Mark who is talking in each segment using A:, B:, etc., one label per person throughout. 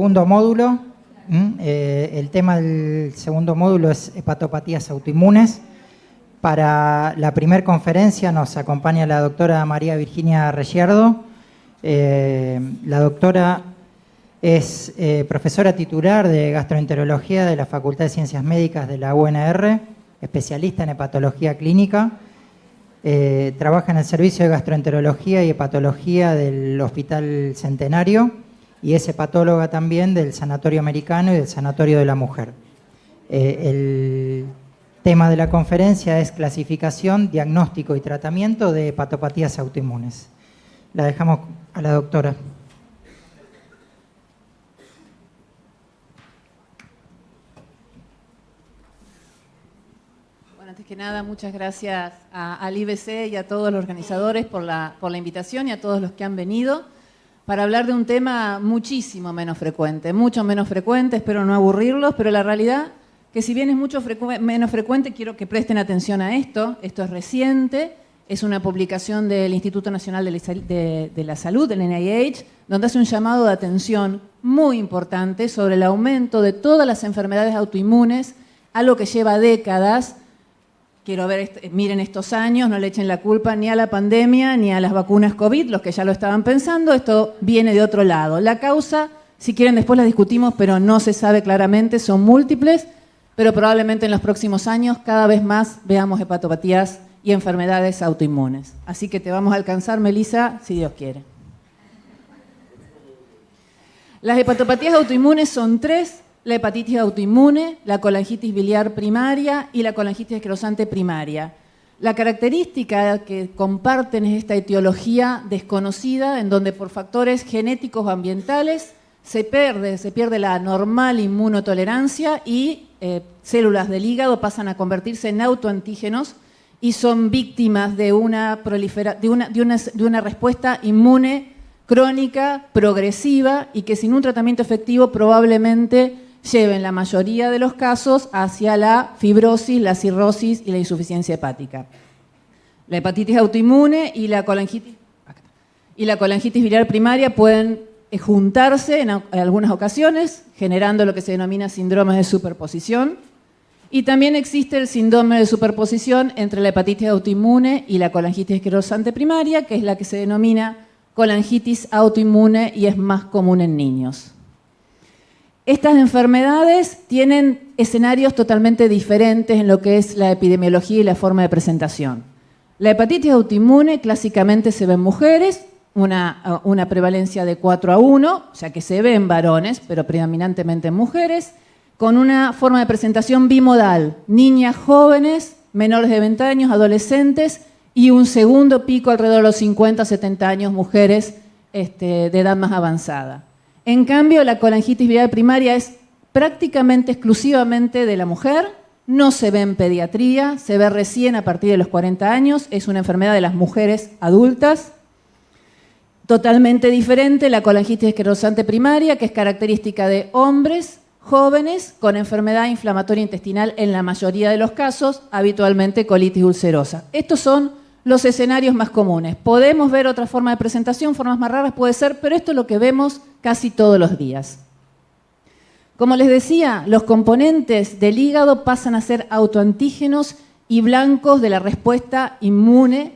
A: segundo módulo. El tema del segundo módulo es hepatopatías autoinmunes. Para la primera conferencia nos acompaña la doctora María Virginia Reyerdo. La doctora es profesora titular de gastroenterología de la Facultad de Ciencias Médicas de la UNR, especialista en hepatología clínica. Trabaja en el servicio de gastroenterología y hepatología del Hospital Centenario y es hepatóloga también del Sanatorio Americano y del Sanatorio de la Mujer. El tema de la conferencia es clasificación, diagnóstico y tratamiento de hepatopatías autoinmunes. La dejamos a la doctora.
B: Bueno, antes que nada, muchas gracias al IBC y a todos los organizadores por la invitación y a todos los que han venido para hablar de un tema muchísimo menos frecuente, mucho menos frecuente, espero no aburrirlos, pero la realidad que si bien es mucho menos frecuente, quiero que presten atención a esto. Esto es reciente, es una publicación del Instituto Nacional de la Salud, del NIH, donde hace un llamado de atención muy importante sobre el aumento de todas las enfermedades autoinmunes, algo que lleva décadas. Quiero ver, miren estos años, no le echen la culpa ni a la pandemia ni a las vacunas COVID, los que ya lo estaban pensando, esto viene de otro lado. La causa, si quieren después la discutimos, pero no se sabe claramente, son múltiples, pero probablemente en los próximos años cada vez más veamos hepatopatías y enfermedades autoinmunes. Así que te vamos a alcanzar, Melissa, si Dios quiere. Las hepatopatías autoinmunes son tres: la hepatitis autoinmune, la colangitis biliar primaria y la colangitis esclerosante primaria. La característica que comparten es esta etiología desconocida en donde por factores genéticos o ambientales se pierde la normal inmunotolerancia y células del hígado pasan a convertirse en autoantígenos y son víctimas de una respuesta inmune crónica, progresiva y que sin un tratamiento efectivo probablemente lleven la mayoría de los casos hacia la fibrosis, la cirrosis y la insuficiencia hepática. La hepatitis autoinmune y la colangitis biliar primaria pueden juntarse en algunas ocasiones, generando lo que se denomina síndromes de superposición. Y también existe el síndrome de superposición entre la hepatitis autoinmune y la colangitis esclerosante primaria, que es la que se denomina colangitis autoinmune y es más común en niños. Estas enfermedades tienen escenarios totalmente diferentes en lo que es la epidemiología y la forma de presentación. La hepatitis autoinmune clásicamente se ve en mujeres, una prevalencia de 4:1, o sea que se ve en varones, pero predominantemente en mujeres, con una forma de presentación bimodal, niñas jóvenes, menores de 20 años, adolescentes, y un segundo pico alrededor de los 50, 70 años, mujeres de edad más avanzada. En cambio, la colangitis biliar primaria es prácticamente exclusivamente de la mujer, no se ve en pediatría, se ve recién a partir de los 40 años, es una enfermedad de las mujeres adultas. Totalmente diferente la colangitis esclerosante primaria, que es característica de hombres jóvenes con enfermedad inflamatoria intestinal en la mayoría de los casos, habitualmente colitis ulcerosa. Estos son los escenarios más comunes. Podemos ver otra forma de presentación, formas más raras puede ser, pero esto es lo que vemos casi todos los días. Como les decía, los componentes del hígado pasan a ser autoantígenos y blancos de la respuesta inmune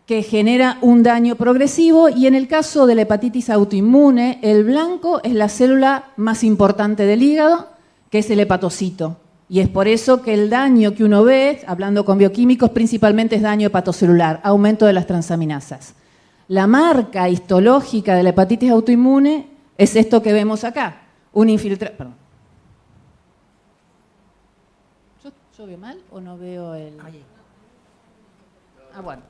B: que genera un daño progresivo, y en el caso de la hepatitis autoinmune, el blanco es la célula más importante del hígado, que es el hepatocito. Y es por eso que el daño que uno ve, hablando con bioquímicos, principalmente es daño hepatocelular, aumento de las transaminasas. La marca histológica de la hepatitis autoinmune es esto que vemos acá, un infiltrado. Perdón. ¿Yo veo mal o no veo el...? Ah, bueno.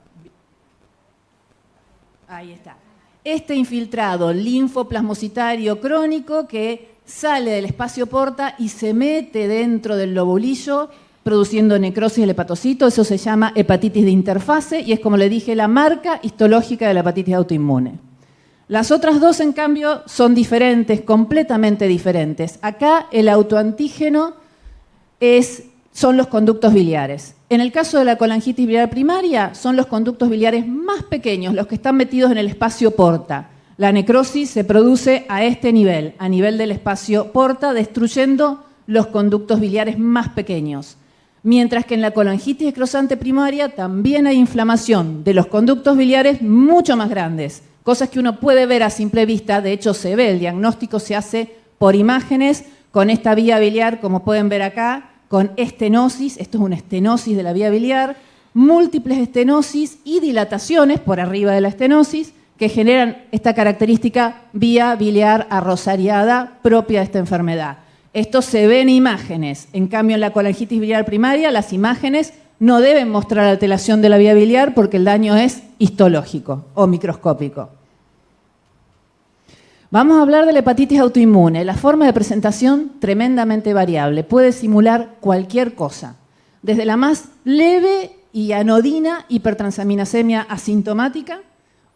B: Ahí está. Este infiltrado linfoplasmocitario crónico que sale del espacio porta y se mete dentro del lobulillo produciendo necrosis del hepatocito, eso se llama hepatitis de interfase y es, como le dije, la marca histológica de la hepatitis autoinmune. Las otras dos, en cambio, son diferentes, completamente diferentes. Acá el autoantígeno son los conductos biliares. En el caso de la colangitis biliar primaria, son los conductos biliares más pequeños, los que están metidos en el espacio porta. La necrosis se produce a este nivel, a nivel del espacio porta, destruyendo los conductos biliares más pequeños. Mientras que en la colangitis esclerosante primaria también hay inflamación de los conductos biliares mucho más grandes, cosas que uno puede ver a simple vista. De hecho se ve, el diagnóstico se hace por imágenes con esta vía biliar, como pueden ver acá, con estenosis, esto es una estenosis de la vía biliar, múltiples estenosis y dilataciones por arriba de la estenosis que generan esta característica vía biliar arrosariada propia de esta enfermedad. Esto se ve en imágenes, en cambio en la colangitis biliar primaria las imágenes no deben mostrar alteración de la vía biliar porque el daño es histológico o microscópico. Vamos a hablar de la hepatitis autoinmune. La forma de presentación tremendamente variable, puede simular cualquier cosa, desde la más leve y anodina hipertransaminasemia asintomática.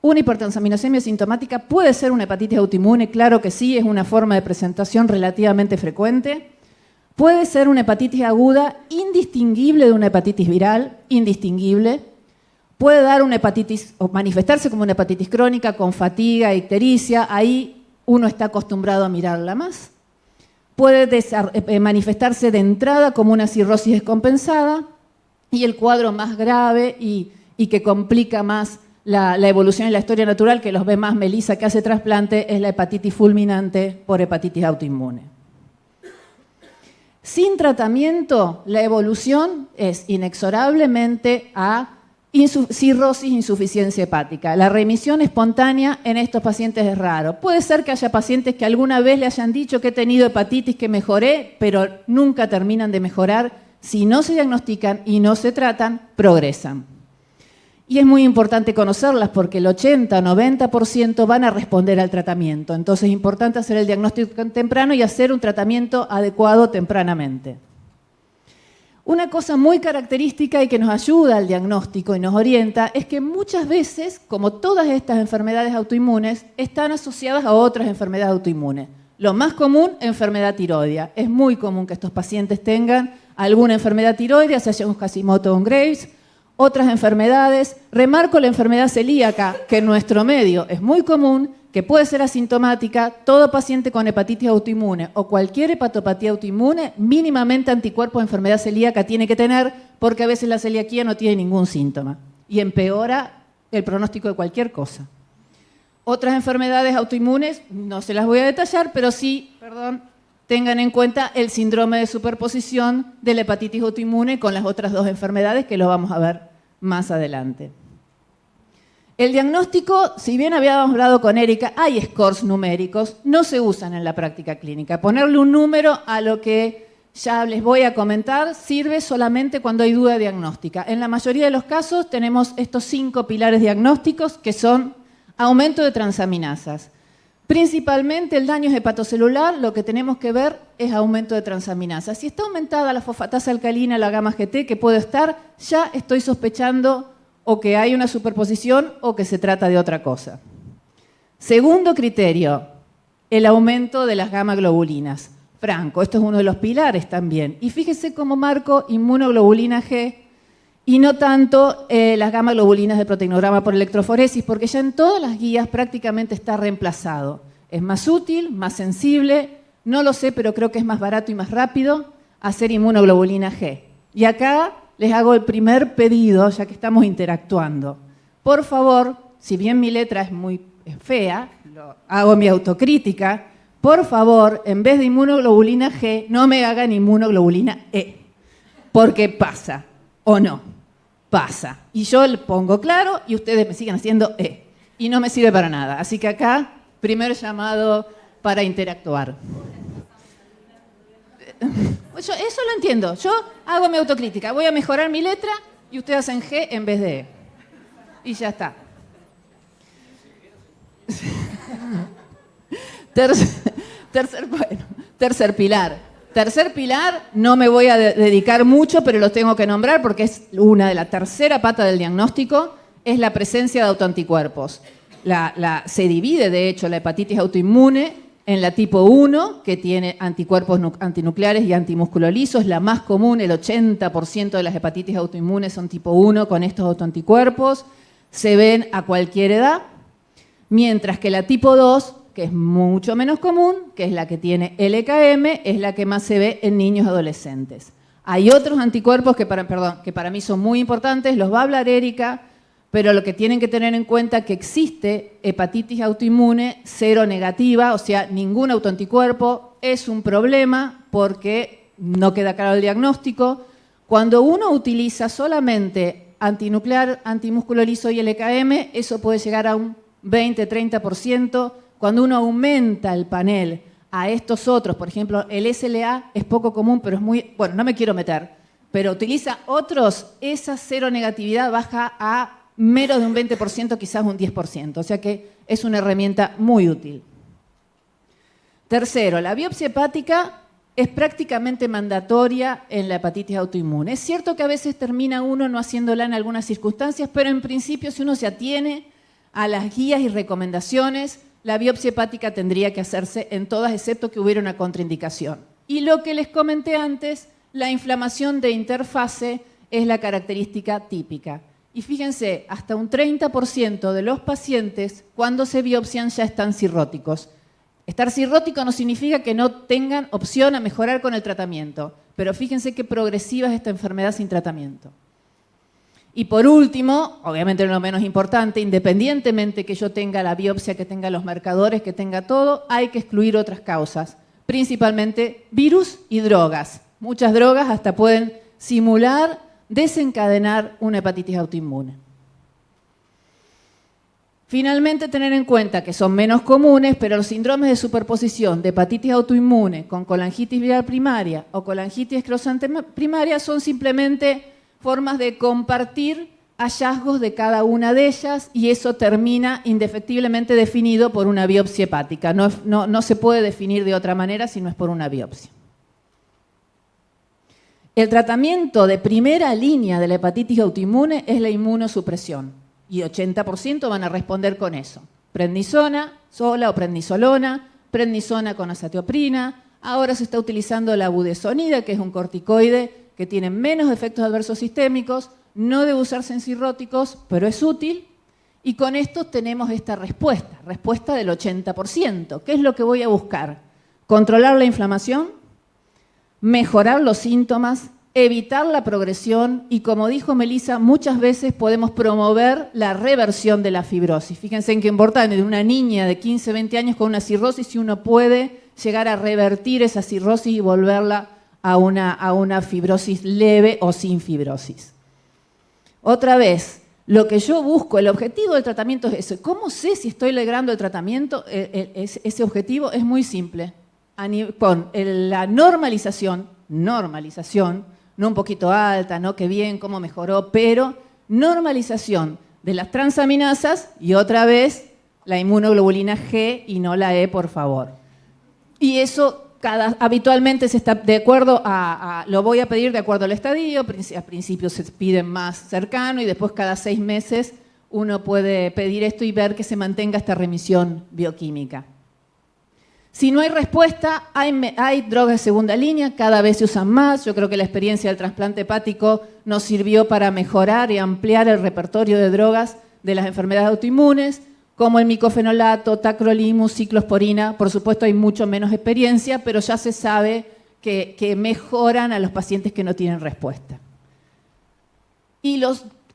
B: Una hipertransaminasemia asintomática puede ser una hepatitis autoinmune, claro que sí, es una forma de presentación relativamente frecuente. Puede ser una hepatitis aguda indistinguible de una hepatitis viral, indistinguible. Puede dar una hepatitis o manifestarse como una hepatitis crónica con fatiga, ictericia, ahí uno está acostumbrado a mirarla más. Puede manifestarse de entrada como una cirrosis descompensada y el cuadro más grave y que complica más la evolución en la historia natural, que los ve más Melissa que hace trasplante, es la hepatitis fulminante por hepatitis autoinmune. Sin tratamiento, la evolución es inexorablemente a cirrosis, insuficiencia hepática. La remisión espontánea en estos pacientes es raro. Puede ser que haya pacientes que alguna vez le hayan dicho que he tenido hepatitis, que mejoré, pero nunca terminan de mejorar. Si no se diagnostican y no se tratan, progresan. Y es muy importante conocerlas porque el 80-90% van a responder al tratamiento. Entonces es importante hacer el diagnóstico temprano y hacer un tratamiento adecuado tempranamente. Una cosa muy característica y que nos ayuda al diagnóstico y nos orienta es que muchas veces, como todas estas enfermedades autoinmunes, están asociadas a otras enfermedades autoinmunes. Lo más común, enfermedad tiroidea. Es muy común que estos pacientes tengan alguna enfermedad tiroidea, sea un Hashimoto o un Graves. Otras enfermedades, remarco la enfermedad celíaca, que en nuestro medio es muy común, que puede ser asintomática. Todo paciente con hepatitis autoinmune o cualquier hepatopatía autoinmune, mínimamente anticuerpos de enfermedad celíaca tiene que tener, porque a veces la celiaquía no tiene ningún síntoma y empeora el pronóstico de cualquier cosa. Otras enfermedades autoinmunes, no se las voy a detallar, pero sí, tengan en cuenta el síndrome de superposición de la hepatitis autoinmune con las otras dos enfermedades que lo vamos a ver más adelante. El diagnóstico, si bien habíamos hablado con Erika, hay scores numéricos, no se usan en la práctica clínica. Ponerle un número a lo que ya les voy a comentar sirve solamente cuando hay duda diagnóstica. En la mayoría de los casos tenemos estos 5 pilares diagnósticos que son aumento de transaminasas. Principalmente el daño es hepatocelular, lo que tenemos que ver es aumento de transaminasas. Si está aumentada la fosfatasa alcalina, la gamma GT, que puede estar, ya estoy sospechando o que hay una superposición o que se trata de otra cosa. Segundo criterio, el aumento de las gamma globulinas. Franco, esto es uno de los pilares también. Y fíjese cómo marco inmunoglobulina G y no tanto las gamma globulinas de proteinograma por electroforesis, porque ya en todas las guías prácticamente está reemplazado. Es más útil, más sensible, no lo sé, pero creo que es más barato y más rápido hacer inmunoglobulina G. Y acá les hago el primer pedido, ya que estamos interactuando. Por favor, si bien mi letra es muy fea, hago mi autocrítica, por favor, en vez de inmunoglobulina G, no me hagan inmunoglobulina E, porque pasa, ¿o no? Pasa. Y yo le pongo claro y ustedes me siguen haciendo E. Y no me sirve para nada. Así que acá, primer llamado para interactuar. Eso lo entiendo. Yo hago mi autocrítica. Voy a mejorar mi letra y ustedes hacen G en vez de E. Y ya está. Tercer pilar. Tercer pilar, no me voy a dedicar mucho, pero los tengo que nombrar porque es una de la tercera pata del diagnóstico, es la presencia de autoanticuerpos. Se divide, de hecho, la hepatitis autoinmune en la tipo 1, que tiene anticuerpos antinucleares y antimúsculo liso, es la más común, el 80% de las hepatitis autoinmunes son tipo 1 con estos autoanticuerpos, se ven a cualquier edad. Mientras que la tipo 2, que es mucho menos común, que es la que tiene LKM, es la que más se ve en niños y adolescentes. Hay otros anticuerpos que para mí son muy importantes, los va a hablar Erika, pero lo que tienen que tener en cuenta es que existe hepatitis autoinmune seronegativa, o sea, ningún autoanticuerpo, es un problema porque no queda claro el diagnóstico. Cuando uno utiliza solamente antinuclear, antimusculoliso y LKM, eso puede llegar a un 20-30%. Cuando uno aumenta el panel a estos otros, por ejemplo, el SLA es poco común, pero es muy, bueno, no me quiero meter, pero utiliza otros, esa seronegatividad baja a menos de un 20%, quizás un 10%, o sea que es una herramienta muy útil. Tercero, la biopsia hepática es prácticamente mandatoria en la hepatitis autoinmune. Es cierto que a veces termina uno no haciéndola en algunas circunstancias, pero en principio si uno se atiene a las guías y recomendaciones, la biopsia hepática tendría que hacerse en todas, excepto que hubiera una contraindicación. Y lo que les comenté antes, la inflamación de interfase es la característica típica. Y fíjense, hasta un 30% de los pacientes, cuando se biopsian, ya están cirróticos. Estar cirrótico no significa que no tengan opción a mejorar con el tratamiento, pero fíjense qué progresiva es esta enfermedad sin tratamiento. Y por último, obviamente no lo menos importante, independientemente que yo tenga la biopsia, que tenga los marcadores, que tenga todo, hay que excluir otras causas, principalmente virus y drogas. Muchas drogas hasta pueden simular, desencadenar una hepatitis autoinmune. Finalmente, tener en cuenta que son menos comunes, pero los síndromes de superposición de hepatitis autoinmune con colangitis viral primaria o colangitis esclerosante primaria son simplemente formas de compartir hallazgos de cada una de ellas y eso termina indefectiblemente definido por una biopsia hepática. No se puede definir de otra manera si no es por una biopsia. El tratamiento de primera línea de la hepatitis autoinmune es la inmunosupresión y 80% van a responder con eso. Prednisona sola o prednisolona, prednisona con azatioprina. Ahora se está utilizando la budesonida, que es un corticoide que tiene menos efectos adversos sistémicos, no debe usarse en cirróticos, pero es útil. Y con esto tenemos esta respuesta del 80%. ¿Qué es lo que voy a buscar? Controlar la inflamación, mejorar los síntomas, evitar la progresión y, como dijo Melissa, muchas veces podemos promover la reversión de la fibrosis. Fíjense en qué importante, de una niña de 15, 20 años con una cirrosis, si uno puede llegar a revertir esa cirrosis y volverla a una fibrosis leve o sin fibrosis. Otra vez, lo que yo busco, el objetivo del tratamiento es eso. ¿Cómo sé si estoy logrando el tratamiento? Ese objetivo es muy simple. Con la normalización, no un poquito alta, no qué bien, cómo mejoró, pero normalización de las transaminasas y otra vez la inmunoglobulina G y no la E, por favor. Y eso habitualmente se está de acuerdo lo voy a pedir de acuerdo al estadio, al principio se piden más cercano y después cada 6 meses uno puede pedir esto y ver que se mantenga esta remisión bioquímica. Si no hay respuesta, hay drogas de segunda línea, cada vez se usan más. Yo creo que la experiencia del trasplante hepático nos sirvió para mejorar y ampliar el repertorio de drogas de las enfermedades autoinmunes, como el micofenolato, tacrolimus, ciclosporina. Por supuesto hay mucho menos experiencia, pero ya se sabe que mejoran a los pacientes que no tienen respuesta.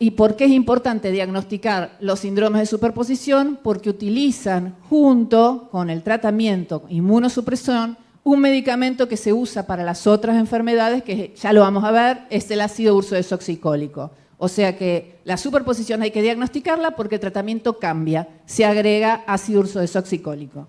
B: ¿Y por qué es importante diagnosticar los síndromes de superposición? Porque utilizan junto con el tratamiento inmunosupresión un medicamento que se usa para las otras enfermedades, que ya lo vamos a ver, es el ácido ursodesoxicólico. O sea que la superposición hay que diagnosticarla porque el tratamiento cambia, se agrega ácido ursodesoxicólico.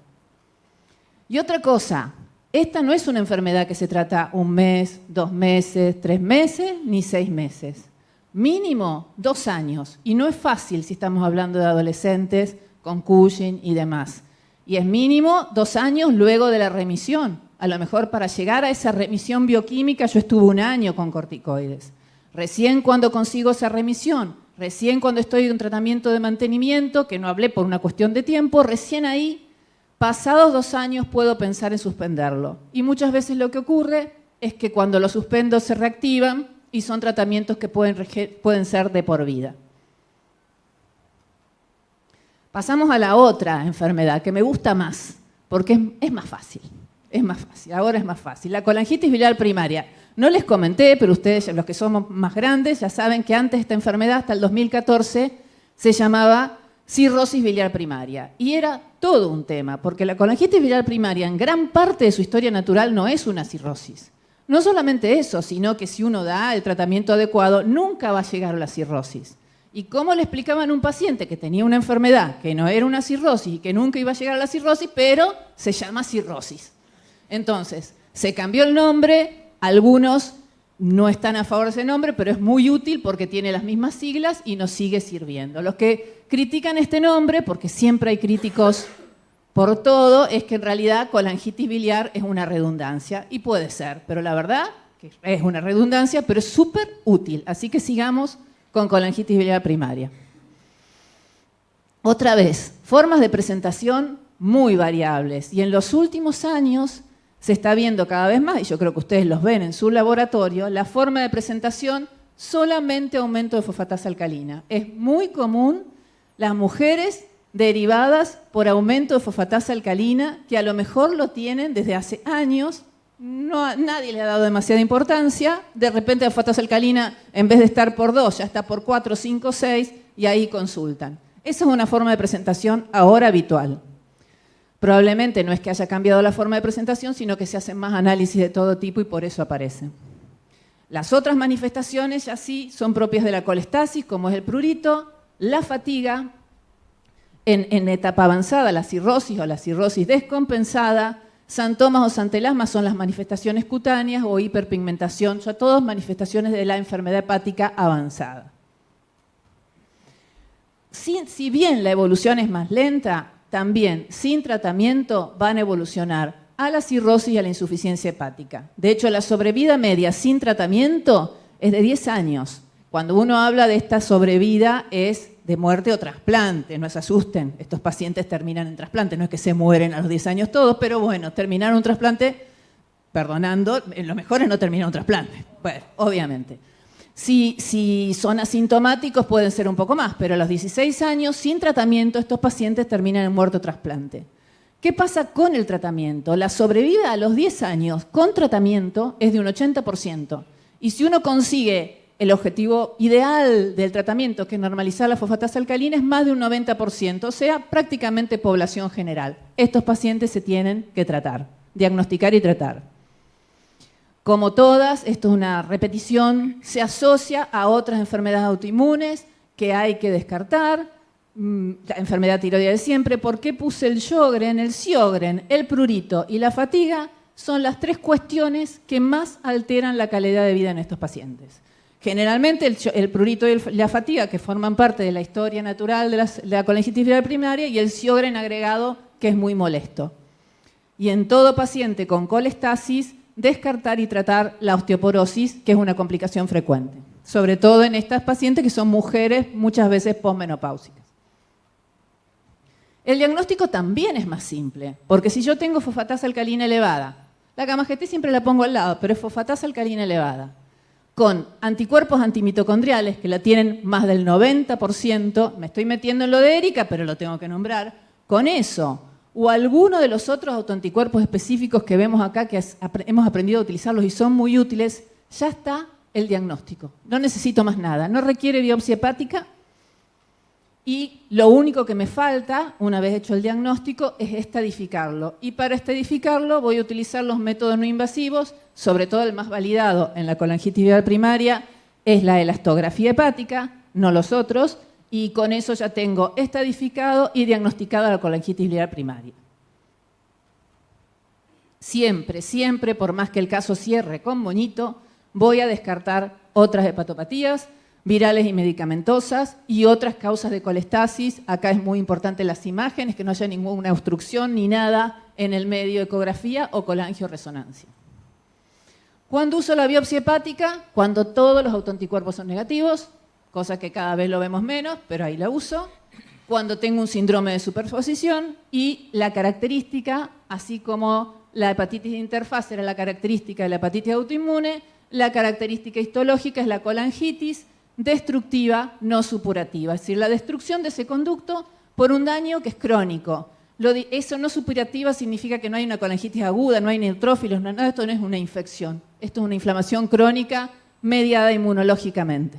B: Y otra cosa, esta no es una enfermedad que se trata 1 mes, 2 meses, 3 meses, ni 6 meses. Mínimo 2 años. Y no es fácil si estamos hablando de adolescentes con Cushing y demás. Y es mínimo 2 años luego de la remisión. A lo mejor para llegar a esa remisión bioquímica yo estuve 1 año con corticoides. Recién cuando consigo esa remisión, recién cuando estoy en un tratamiento de mantenimiento, que no hablé por una cuestión de tiempo, recién ahí, pasados 2 años, puedo pensar en suspenderlo. Y muchas veces lo que ocurre es que cuando lo suspendo se reactivan y son tratamientos que pueden ser de por vida. Pasamos a la otra enfermedad, que me gusta más, porque es más fácil. Es más fácil, ahora es más fácil. La colangitis biliar primaria. No les comenté, pero ustedes, los que somos más grandes, ya saben que antes esta enfermedad, hasta el 2014, se llamaba cirrosis biliar primaria. Y era todo un tema, porque la colangitis biliar primaria, en gran parte de su historia natural, no es una cirrosis. No solamente eso, sino que si uno da el tratamiento adecuado, nunca va a llegar a la cirrosis. ¿Y cómo le explicaban a un paciente que tenía una enfermedad que no era una cirrosis y que nunca iba a llegar a la cirrosis, pero se llama cirrosis? Entonces, se cambió el nombre, algunos no están a favor de ese nombre, pero es muy útil porque tiene las mismas siglas y nos sigue sirviendo. Los que critican este nombre, porque siempre hay críticos por todo, es que en realidad colangitis biliar es una redundancia, y puede ser, pero la verdad que es una redundancia, pero es súper útil. Así que sigamos con colangitis biliar primaria. Otra vez, formas de presentación muy variables, y en los últimos años se está viendo cada vez más, y yo creo que ustedes los ven en su laboratorio, la forma de presentación solamente aumento de fosfatasa alcalina. Es muy común las mujeres derivadas por aumento de fosfatasa alcalina, que a lo mejor lo tienen desde hace años, nadie le ha dado demasiada importancia, de repente la fosfatasa alcalina, en vez de estar por 2, ya está por 4, 5, 6, y ahí consultan. Esa es una forma de presentación ahora habitual. Probablemente no es que haya cambiado la forma de presentación, sino que se hacen más análisis de todo tipo y por eso aparecen. Las otras manifestaciones ya sí son propias de la colestasis, como es el prurito, la fatiga, en etapa avanzada la cirrosis o la cirrosis descompensada, santomas o santelasmas son las manifestaciones cutáneas o hiperpigmentación, son todas manifestaciones de la enfermedad hepática avanzada. Si bien la evolución es más lenta, también sin tratamiento van a evolucionar a la cirrosis y a la insuficiencia hepática. De hecho, la sobrevida media sin tratamiento es de 10 años. Cuando uno habla de esta sobrevida es de muerte o trasplante, no se asusten, estos pacientes terminan en trasplante, no es que se mueren a los 10 años todos, pero bueno, terminar un trasplante, perdonando, lo mejor es no terminar un trasplante, bueno, obviamente. Si son asintomáticos pueden ser un poco más, pero a los 16 años, sin tratamiento, estos pacientes terminan en muerto trasplante. ¿Qué pasa con el tratamiento? La sobrevida a los 10 años con tratamiento es de un 80%. Y si uno consigue el objetivo ideal del tratamiento, que es normalizar la fosfatasa alcalina, es más de un 90%, o sea, prácticamente población general. Estos pacientes se tienen que tratar, diagnosticar y tratar. Como todas, esto es una repetición, se asocia a otras enfermedades autoinmunes que hay que descartar, la enfermedad tiroidea de siempre. ¿Por qué puse el Sjögren? El Sjögren, el prurito y la fatiga son las 3 cuestiones que más alteran la calidad de vida en estos pacientes. Generalmente el prurito y la fatiga, que forman parte de la historia natural de la colangitis biliar primaria, y el Sjögren agregado, que es muy molesto. Y en todo paciente con colestasis, descartar y tratar la osteoporosis, que es una complicación frecuente, sobre todo en estas pacientes que son mujeres muchas veces posmenopáusicas. El diagnóstico también es más simple, porque si yo tengo fosfatasa alcalina elevada, la gamma-GT siempre la pongo al lado, pero es fosfatasa alcalina elevada, con anticuerpos antimitocondriales que la tienen más del 90%, me estoy metiendo en lo de Erika, pero lo tengo que nombrar, con eso o alguno de los otros autoanticuerpos específicos que vemos acá, que hemos aprendido a utilizarlos y son muy útiles, ya está el diagnóstico. No necesito más nada, no requiere biopsia hepática y lo único que me falta, una vez hecho el diagnóstico, es estadificarlo. Y para estadificarlo voy a utilizar los métodos no invasivos, sobre todo el más validado en la colangitis biliar primaria es la elastografía hepática, no los otros, y con eso ya tengo estadificado y diagnosticada la colangitis biliar primaria. Siempre, siempre, por más que el caso cierre con moñito, voy a descartar otras hepatopatías virales y medicamentosas y otras causas de colestasis. Acá es muy importante las imágenes, que no haya ninguna obstrucción ni nada en el medio de ecografía o colangioresonancia. ¿Cuándo uso la biopsia hepática? Cuando todos los autoanticuerpos son negativos, cosa que cada vez lo vemos menos, pero ahí la uso. Cuando tengo un síndrome de superposición y la característica, así como la hepatitis de interfaz era la característica de la hepatitis autoinmune, la característica histológica es la colangitis destructiva no supurativa, es decir, la destrucción de ese conducto por un daño que es crónico. Eso no supurativa significa que no hay una colangitis aguda, no hay neutrófilos, nada, esto no es una infección. Esto es una inflamación crónica mediada inmunológicamente.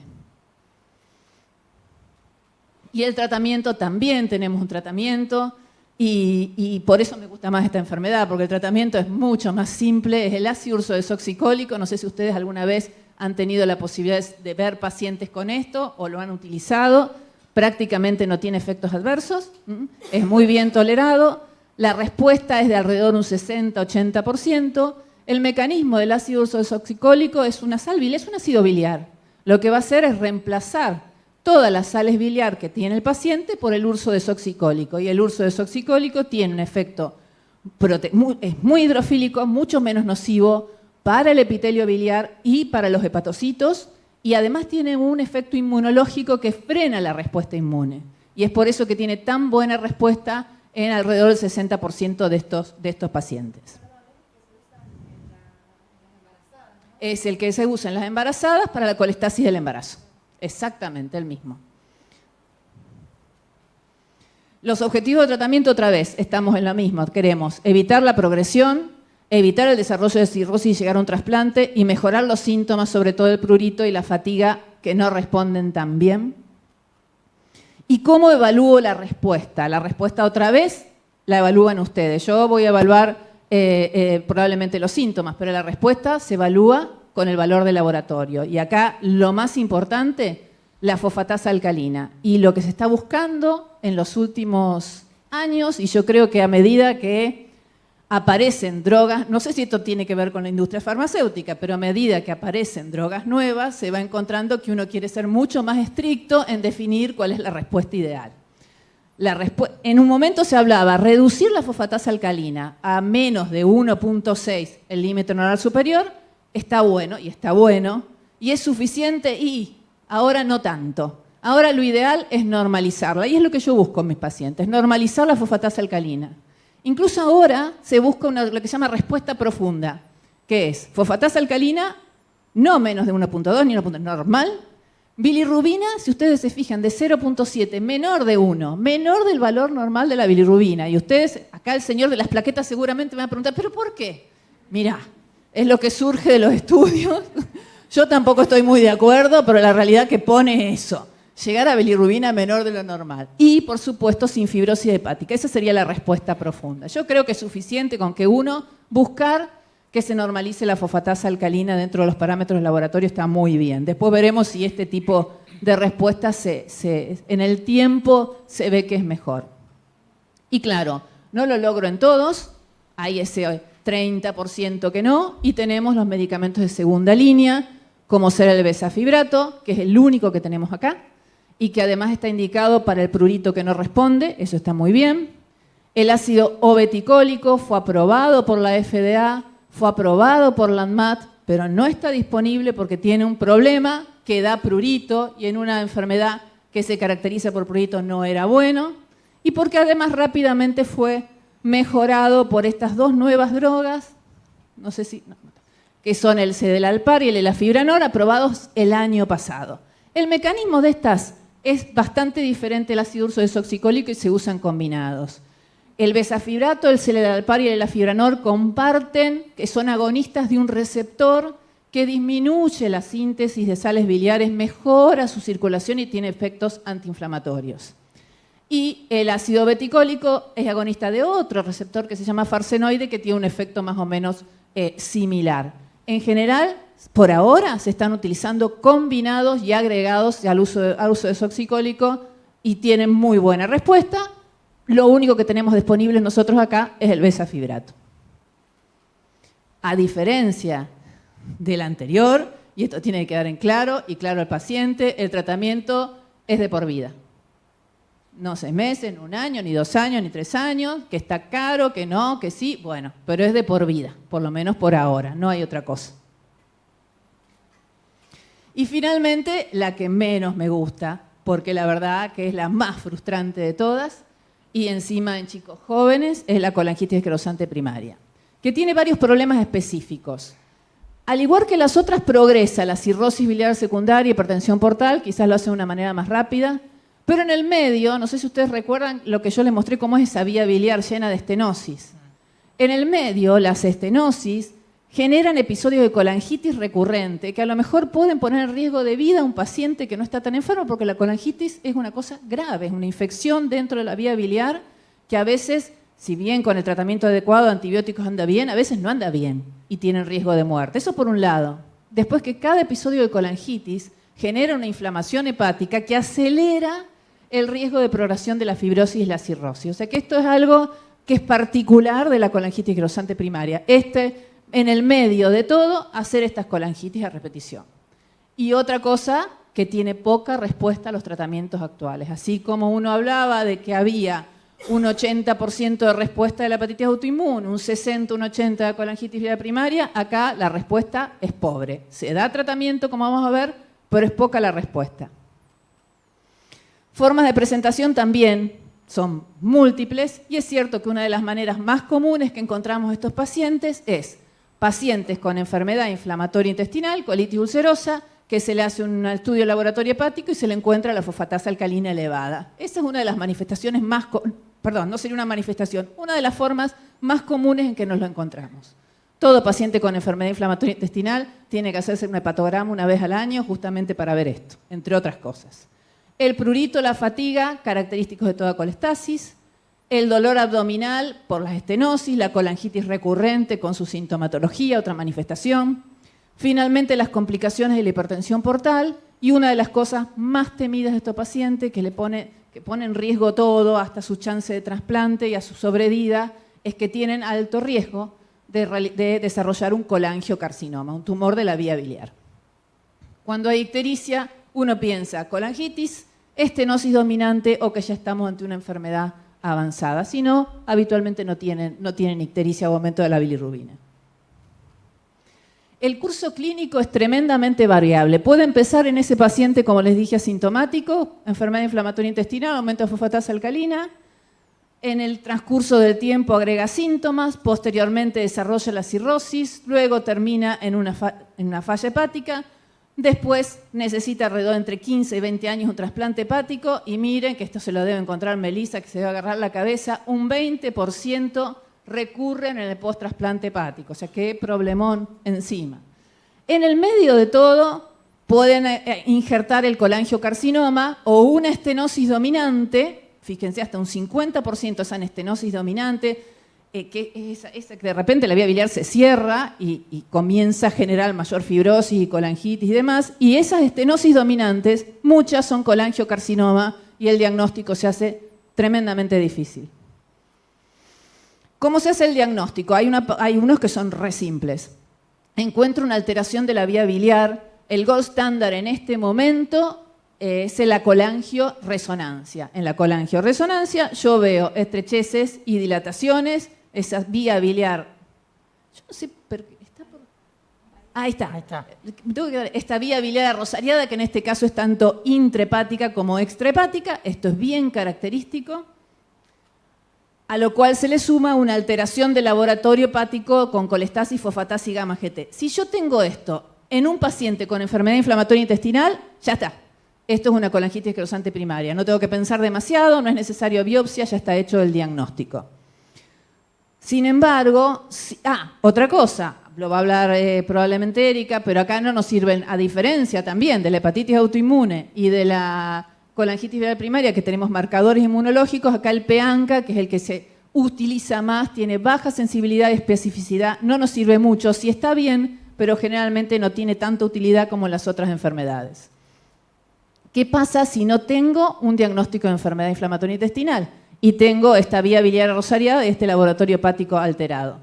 B: Y el tratamiento también, tenemos un tratamiento, y por eso me gusta más esta enfermedad, porque el tratamiento es mucho más simple, es el ácido ursodesoxicólico. No sé si ustedes alguna vez han tenido la posibilidad de ver pacientes con esto o lo han utilizado. Prácticamente no tiene efectos adversos, es muy bien tolerado, la respuesta es de alrededor de un 60-80%. El mecanismo del ácido ursodesoxicólico es una sal biliar, es un ácido biliar. Lo que va a hacer es reemplazar todas las sales biliar que tiene el paciente por el ursodesoxicólico, y el ursodesoxicólico tiene un efecto, es muy hidrofílico, mucho menos nocivo para el epitelio biliar y para los hepatocitos, y además tiene un efecto inmunológico que frena la respuesta inmune. Y es por eso que tiene tan buena respuesta en alrededor del 60% de estos pacientes. Es el que se usa en las embarazadas para la colestasis del embarazo. Exactamente el mismo. Los objetivos de tratamiento, otra vez, estamos en lo mismo. Queremos evitar la progresión, evitar el desarrollo de cirrosis y llegar a un trasplante, y mejorar los síntomas, sobre todo el prurito y la fatiga, que no responden tan bien. ¿Y cómo evalúo la respuesta? La respuesta, otra vez, la evalúan ustedes. Yo voy a evaluar probablemente los síntomas, pero la respuesta se evalúa con el valor de laboratorio. Y acá lo más importante, la fosfatasa alcalina. Y lo que se está buscando en los últimos años, y yo creo que a medida que aparecen drogas, no sé si esto tiene que ver con la industria farmacéutica, pero a medida que aparecen drogas nuevas, se va encontrando que uno quiere ser mucho más estricto en definir cuál es la respuesta ideal. En un momento se hablaba reducir la fosfatasa alcalina a menos de 1.6 el límite normal superior, está bueno, y es suficiente, y ahora no tanto. Ahora lo ideal es normalizarla, y es lo que yo busco en mis pacientes, normalizar la fosfatasa alcalina. Incluso ahora se busca lo que se llama respuesta profunda, que es fosfatasa alcalina, no menos de 1.2 ni 1.2, normal. Bilirrubina, si ustedes se fijan, de 0.7, menor de 1, menor del valor normal de la bilirrubina. Y ustedes, acá el señor de las plaquetas seguramente me va a preguntar, ¿pero por qué? Mirá, es lo que surge de los estudios. Yo tampoco estoy muy de acuerdo, pero la realidad que pone eso. Llegar a bilirrubina menor de lo normal. Y, por supuesto, sin fibrosis hepática. Esa sería la respuesta profunda. Yo creo que es suficiente con que uno buscar que se normalice la fosfatasa alcalina dentro de los parámetros del laboratorio, está muy bien. Después veremos si este tipo de respuesta en el tiempo se ve que es mejor. Y claro, no lo logro en todos, hay ese 30% que no, y tenemos los medicamentos de segunda línea, como ser el bezafibrato, que es el único que tenemos acá, y que además está indicado para el prurito que no responde, eso está muy bien. El ácido obeticólico fue aprobado por la FDA, fue aprobado por la ANMAT, pero no está disponible porque tiene un problema que da prurito, y en una enfermedad que se caracteriza por prurito no era bueno, y porque además rápidamente fue mejorado por estas dos nuevas drogas, que son el Sedelalpar y el elafibranor, aprobados el año pasado. El mecanismo de estas es bastante diferente al ácido ursodesoxicólico y se usan combinados. El bezafibrato, el Sedelalpar y el elafibranor comparten que son agonistas de un receptor que disminuye la síntesis de sales biliares, mejora su circulación y tiene efectos antiinflamatorios. Y el ácido beticólico es agonista de otro receptor que se llama farsenoide, que tiene un efecto más o menos similar. En general, por ahora, se están utilizando combinados y agregados al uso desoxicólico y tienen muy buena respuesta. Lo único que tenemos disponible nosotros acá es el bezafibrato. A diferencia del anterior, y esto tiene que quedar en claro y claro al paciente, el tratamiento es de por vida. No 6 meses, ni 1 año, ni 2 años, ni 3 años, que está caro, que no, que sí, bueno, pero es de por vida, por lo menos por ahora, no hay otra cosa. Y finalmente, la que menos me gusta, porque la verdad que es la más frustrante de todas, y encima en chicos jóvenes, es la colangitis esclerosante primaria, que tiene varios problemas específicos. Al igual que las otras, progresa la cirrosis biliar secundaria y hipertensión portal, quizás lo hace de una manera más rápida, Pero en el medio, no sé si ustedes recuerdan lo que yo les mostré, cómo es esa vía biliar llena de estenosis. En el medio, las estenosis generan episodios de colangitis recurrente que a lo mejor pueden poner en riesgo de vida a un paciente que no está tan enfermo, porque la colangitis es una cosa grave, es una infección dentro de la vía biliar que a veces, si bien con el tratamiento adecuado, antibióticos anda bien, a veces no anda bien y tienen riesgo de muerte. Eso por un lado. Después que cada episodio de colangitis genera una inflamación hepática que acelera el riesgo de progresión de la fibrosis y la cirrosis. O sea que esto es algo que es particular de la colangitis engrosante primaria. En el medio de todo, hacer estas colangitis a repetición. Y otra cosa que tiene poca respuesta a los tratamientos actuales. Así como uno hablaba de que había un 80% de respuesta de la hepatitis autoinmune, un 60, un 80% de colangitis biliar primaria, acá la respuesta es pobre. Se da tratamiento, como vamos a ver, pero es poca la respuesta. Formas de presentación también son múltiples y es cierto que una de las maneras más comunes que encontramos estos pacientes es pacientes con enfermedad inflamatoria intestinal, colitis ulcerosa, que se le hace un estudio laboratorio hepático y se le encuentra la fosfatasa alcalina elevada. Esa es una de las manifestaciones más, perdón, no sería una manifestación, una de las formas más comunes en que nos lo encontramos. Todo paciente con enfermedad inflamatoria intestinal tiene que hacerse un hepatograma una vez al año justamente para ver esto, entre otras cosas. El prurito, la fatiga, característicos de toda colestasis. El dolor abdominal por las estenosis, la colangitis recurrente con su sintomatología, otra manifestación. Finalmente, las complicaciones de la hipertensión portal. Y una de las cosas más temidas de estos pacientes, que pone en riesgo todo, hasta su chance de trasplante y a su sobrevida, es que tienen alto riesgo de desarrollar un colangiocarcinoma, un tumor de la vía biliar. Cuando hay ictericia, uno piensa colangitis, estenosis dominante o que ya estamos ante una enfermedad avanzada. Si no, habitualmente no tienen ictericia o aumento de la bilirrubina. El curso clínico es tremendamente variable. Puede empezar en ese paciente, como les dije, asintomático, enfermedad inflamatoria intestinal, aumento de fosfatasa alcalina. En el transcurso del tiempo agrega síntomas, posteriormente desarrolla la cirrosis, luego termina en una falla hepática. Después necesita alrededor entre 15 y 20 años un trasplante hepático y miren que esto se lo debe encontrar Melissa, que se debe agarrar la cabeza, un 20% recurren en el post-trasplante hepático, o sea, qué problemón encima. En el medio de todo pueden injertar el colangiocarcinoma o una estenosis dominante, fíjense, hasta un 50% esa estenosis dominante, que esa que de repente la vía biliar se cierra y comienza a generar mayor fibrosis y colangitis y demás, y esas estenosis dominantes, muchas son colangiocarcinoma y el diagnóstico se hace tremendamente difícil. ¿Cómo se hace el diagnóstico? Hay unos que son re simples. Encuentro una alteración de la vía biliar, el gold standard en este momento es la colangioresonancia. En la colangioresonancia yo veo estrecheces y dilataciones, esa vía biliar, yo no sé, pero está por... Ahí está. Tengo que ver esta vía biliar rosariada, que en este caso es tanto intrahepática como extrahepática, esto es bien característico, a lo cual se le suma una alteración del laboratorio hepático con colestasis, fosfatasa y gamma GT. Si yo tengo esto en un paciente con enfermedad inflamatoria intestinal, ya está. Esto es una colangitis engrosante primaria. No tengo que pensar demasiado, no es necesario biopsia, ya está hecho el diagnóstico. Sin embargo, otra cosa, lo va a hablar probablemente Erika, pero acá no nos sirven, a diferencia también de la hepatitis autoinmune y de la colangitis biliar primaria, que tenemos marcadores inmunológicos, acá el PEANCA, que es el que se utiliza más, tiene baja sensibilidad y especificidad, no nos sirve mucho, sí está bien, pero generalmente no tiene tanta utilidad como las otras enfermedades. ¿Qué pasa si no tengo un diagnóstico de enfermedad inflamatoria intestinal y tengo esta vía biliar rosariada y este laboratorio hepático alterado?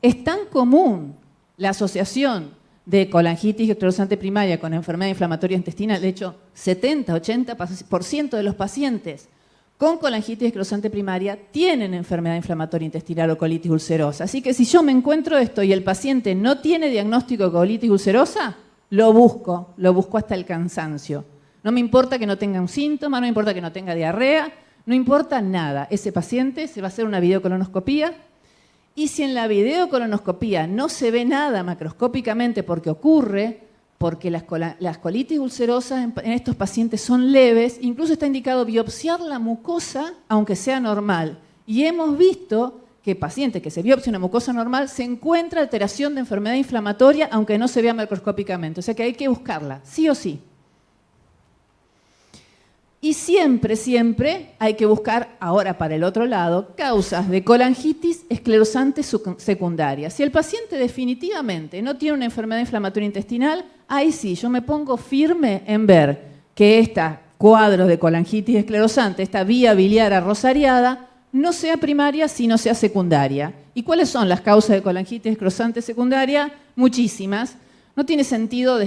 B: Es tan común la asociación de colangitis engrosante primaria con enfermedad inflamatoria intestinal, de hecho 70-80% de los pacientes con colangitis engrosante primaria tienen enfermedad inflamatoria intestinal o colitis ulcerosa. Así que si yo me encuentro esto y el paciente no tiene diagnóstico de colitis ulcerosa, lo busco hasta el cansancio. No me importa que no tenga un síntoma, no me importa que no tenga diarrea, no importa nada. Ese paciente se va a hacer una videocolonoscopía y si en la videocolonoscopía no se ve nada macroscópicamente porque ocurre, porque las colitis ulcerosas en estos pacientes son leves, incluso está indicado biopsiar la mucosa, aunque sea normal. Y hemos visto que pacientes que se biopsia una mucosa normal se encuentra alteración de enfermedad inflamatoria, aunque no se vea macroscópicamente. O sea que hay que buscarla, sí o sí. Y siempre, siempre hay que buscar, ahora para el otro lado, causas de colangitis esclerosante secundaria. Si el paciente definitivamente no tiene una enfermedad inflamatoria intestinal, ahí sí, yo me pongo firme en ver que estos cuadros de colangitis esclerosante, esta vía biliar arrosariada, no sea primaria, sino sea secundaria. ¿Y cuáles son las causas de colangitis esclerosante secundaria? Muchísimas. No tiene sentido,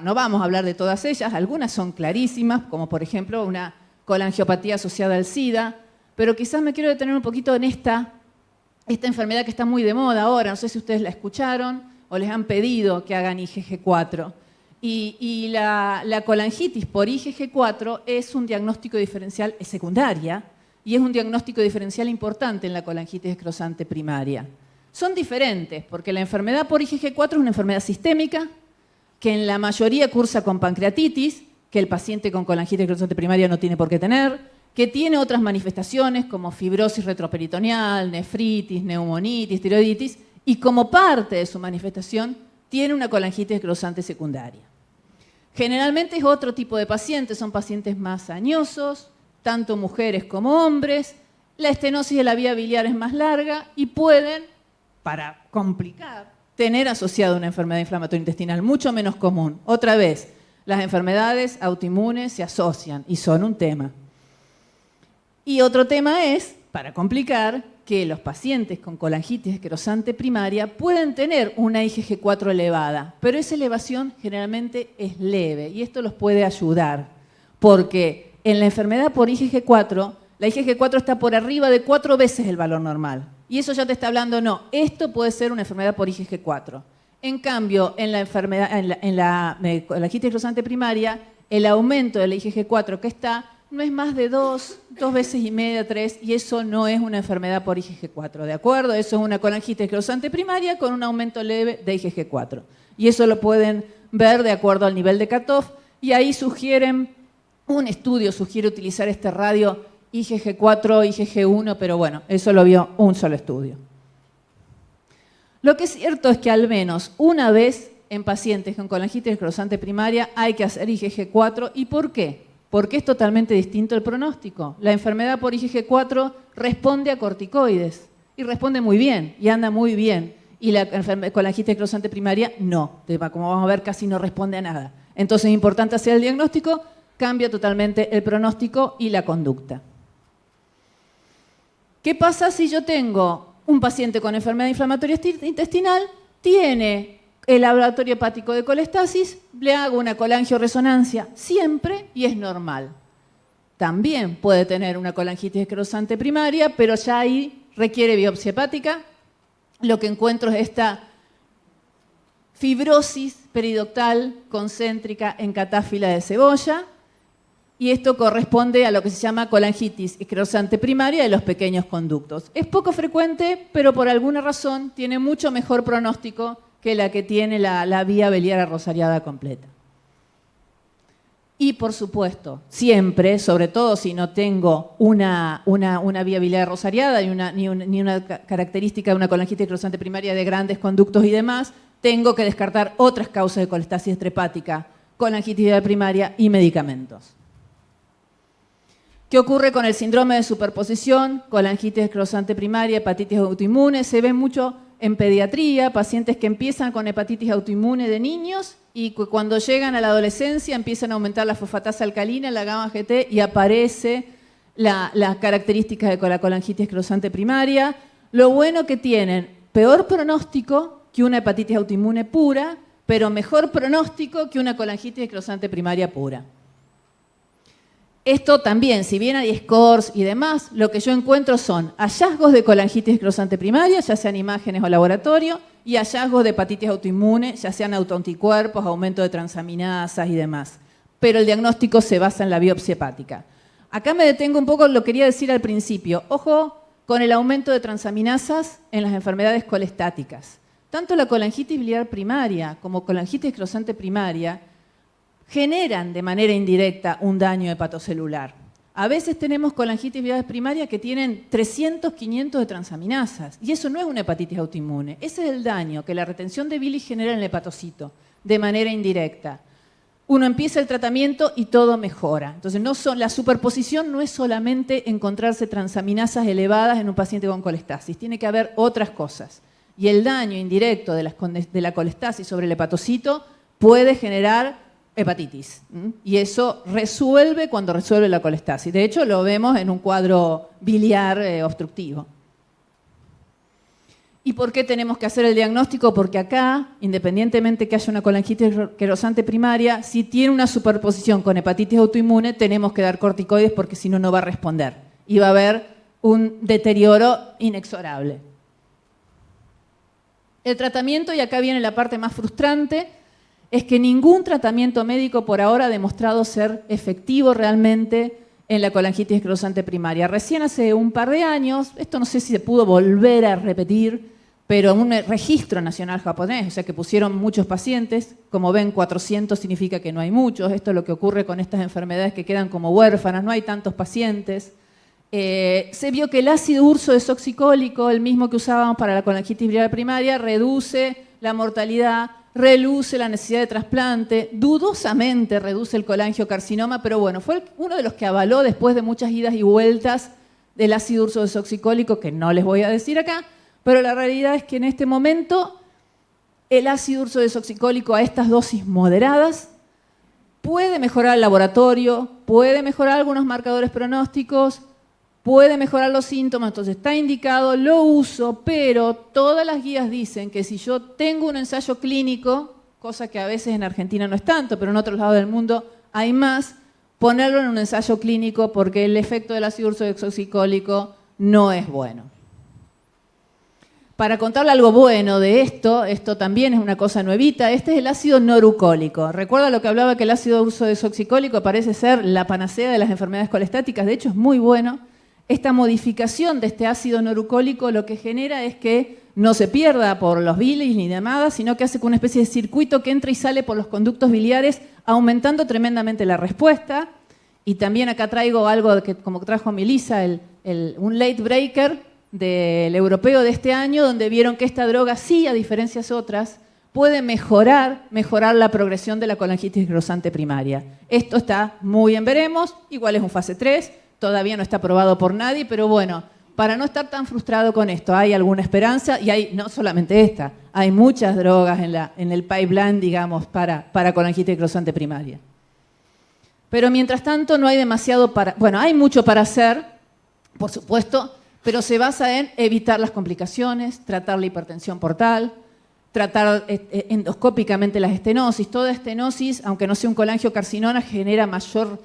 B: no vamos a hablar de todas ellas, algunas son clarísimas, como por ejemplo una colangiopatía asociada al SIDA, pero quizás me quiero detener un poquito en esta enfermedad que está muy de moda ahora, no sé si ustedes la escucharon o les han pedido que hagan IgG4. Y la colangitis por IgG4 es un diagnóstico diferencial, es secundaria, y es un diagnóstico diferencial importante en la colangitis esclerosante primaria. Son diferentes, porque la enfermedad por IgG4 es una enfermedad sistémica que en la mayoría cursa con pancreatitis, que el paciente con colangitis esclerosante primaria no tiene por qué tener, que tiene otras manifestaciones como fibrosis retroperitoneal, nefritis, neumonitis, tiroiditis, y como parte de su manifestación tiene una colangitis esclerosante secundaria. Generalmente es otro tipo de pacientes, son pacientes más añosos, tanto mujeres como hombres, la estenosis de la vía biliar es más larga y pueden, para complicar, tener asociado una enfermedad inflamatoria intestinal mucho menos común. Otra vez, las enfermedades autoinmunes se asocian y son un tema. Y otro tema es, para complicar, que los pacientes con colangitis esclerosante primaria pueden tener una IgG4 elevada, pero esa elevación generalmente es leve y esto los puede ayudar, porque en la enfermedad por IgG4, la IgG4 está por arriba de 4 veces el valor normal. Y eso ya te está hablando, no, esto puede ser una enfermedad por IgG4. En cambio, en la colangitis esclerosante primaria, el aumento de la IgG4 que está no es más de 2 veces y media, 3, y eso no es una enfermedad por IgG4, ¿de acuerdo? Eso es una colangitis esclerosante primaria con un aumento leve de IgG4. Y eso lo pueden ver de acuerdo al nivel de cutoff, y ahí sugieren, un estudio sugiere utilizar este radio IgG4, IgG1, pero bueno, eso lo vio un solo estudio. Lo que es cierto es que al menos una vez en pacientes con colangitis esclerosante primaria hay que hacer IgG4. ¿Y por qué? Porque es totalmente distinto el pronóstico. La enfermedad por IgG4 responde a corticoides y responde muy bien y anda muy bien. Y la colangitis esclerosante primaria no, como vamos a ver casi no responde a nada. Entonces es importante hacer el diagnóstico, cambia totalmente el pronóstico y la conducta. ¿Qué pasa si yo tengo un paciente con enfermedad inflamatoria intestinal, tiene el laboratorio hepático de colestasis, le hago una colangioresonancia siempre y es normal? También puede tener una colangitis esclerosante primaria, pero ya ahí requiere biopsia hepática. Lo que encuentro es esta fibrosis periductal concéntrica en catáfila de cebolla, y esto corresponde a lo que se llama colangitis esclerosante primaria de los pequeños conductos. Es poco frecuente, pero por alguna razón tiene mucho mejor pronóstico que la que tiene la vía biliar arrosariada completa. Y por supuesto, siempre, sobre todo si no tengo una vía biliar arrosariada ni una característica de una colangitis esclerosante primaria de grandes conductos y demás, tengo que descartar otras causas de colestasis extrahepática, colangitis biliar primaria y medicamentos. ¿Qué ocurre con el síndrome de superposición, colangitis esclerosante primaria, hepatitis autoinmune? Se ve mucho en pediatría, pacientes que empiezan con hepatitis autoinmune de niños y cuando llegan a la adolescencia empiezan a aumentar la fosfatasa alcalina, la gamma GT, y aparece las características de la colangitis esclerosante primaria. Lo bueno que tienen, peor pronóstico que una hepatitis autoinmune pura, pero mejor pronóstico que una colangitis esclerosante primaria pura. Esto también, si bien hay scores y demás, lo que yo encuentro son hallazgos de colangitis esclerosante primaria, ya sean imágenes o laboratorio, y hallazgos de hepatitis autoinmune, ya sean autoanticuerpos, aumento de transaminasas y demás. Pero el diagnóstico se basa en la biopsia hepática. Acá me detengo un poco, lo quería decir al principio. Ojo con el aumento de transaminasas en las enfermedades colestáticas. Tanto la colangitis biliar primaria como colangitis esclerosante primaria generan de manera indirecta un daño hepatocelular. A veces tenemos colangitis biliar primaria que tienen 300, 500 de transaminasas, y eso no es una hepatitis autoinmune. Ese es el daño que la retención de bilis genera en el hepatocito, de manera indirecta. Uno empieza el tratamiento y todo mejora. Entonces, la superposición no es solamente encontrarse transaminasas elevadas en un paciente con colestasis, tiene que haber otras cosas. Y el daño indirecto de la colestasis sobre el hepatocito puede generar hepatitis. Y eso resuelve cuando resuelve la colestasis. De hecho, lo vemos en un cuadro biliar obstructivo. ¿Y por qué tenemos que hacer el diagnóstico? Porque acá, independientemente que haya una colangitis esclerosante primaria, si tiene una superposición con hepatitis autoinmune, tenemos que dar corticoides porque si no, no va a responder. Y va a haber un deterioro inexorable. El tratamiento, y acá viene la parte más frustrante, es que ningún tratamiento médico por ahora ha demostrado ser efectivo realmente en la colangitis esclerosante primaria. Recién hace un par de años, esto no sé si se pudo volver a repetir, pero un registro nacional japonés, o sea que pusieron muchos pacientes, como ven 400 significa que no hay muchos, esto es lo que ocurre con estas enfermedades que quedan como huérfanas, no hay tantos pacientes. Se vio que el ácido urso desoxicólico, el mismo que usábamos para la colangitis biliar primaria, reduce la mortalidad, reduce la necesidad de trasplante, dudosamente reduce el colangiocarcinoma, pero bueno, fue uno de los que avaló después de muchas idas y vueltas del ácido urso desoxicólico, que no les voy a decir acá, pero la realidad es que en este momento el ácido urso desoxicólico a estas dosis moderadas puede mejorar el laboratorio, puede mejorar algunos marcadores pronósticos, puede mejorar los síntomas, entonces está indicado, lo uso, pero todas las guías dicen que si yo tengo un ensayo clínico, cosa que a veces en Argentina no es tanto, pero en otros lados del mundo hay más, ponerlo en un ensayo clínico porque el efecto del ácido urso desoxicólico no es bueno. Para contarle algo bueno de esto también es una cosa nuevita, este es el ácido norucólico. ¿Recuerda lo que hablaba que el ácido urso desoxicólico parece ser la panacea de las enfermedades colestáticas? De hecho es muy bueno. Esta modificación de este ácido norucólico lo que genera es que no se pierda por los bilis ni demás, sino que hace una especie de circuito que entra y sale por los conductos biliares, aumentando tremendamente la respuesta. Y también acá traigo algo que, como trajo Melissa, un late breaker del europeo de este año, donde vieron que esta droga sí, a diferencias otras, puede mejorar la progresión de la colangitis esclerosante primaria. Esto está muy en veremos, igual es un fase 3, todavía no está aprobado por nadie, pero bueno, para no estar tan frustrado con esto, hay alguna esperanza y hay no solamente esta, hay muchas drogas en el pipeline, digamos, para colangitis esclerosante primaria. Pero mientras tanto no hay demasiado hay mucho para hacer, por supuesto, pero se basa en evitar las complicaciones, tratar la hipertensión portal, tratar endoscópicamente las estenosis. Toda estenosis, aunque no sea un colangiocarcinoma, genera mayor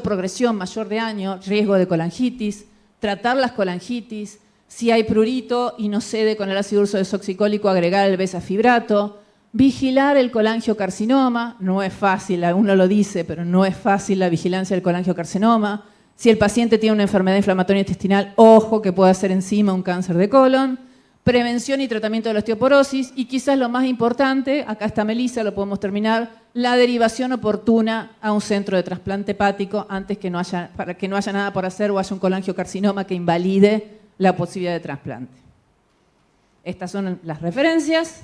B: progresión, mayor daño, riesgo de colangitis, tratar las colangitis, si hay prurito y no cede con el ácido urso desoxicólico, agregar el besafibrato, vigilar el colangiocarcinoma, no es fácil, uno lo dice, pero no es fácil la vigilancia del colangiocarcinoma. Si el paciente tiene una enfermedad inflamatoria intestinal, ojo que puede ser encima un cáncer de colon. Prevención y tratamiento de la osteoporosis y quizás lo más importante, acá está Melissa, lo podemos terminar, la derivación oportuna a un centro de trasplante hepático antes para que no haya nada por hacer o haya un colangiocarcinoma que invalide la posibilidad de trasplante. Estas son las referencias.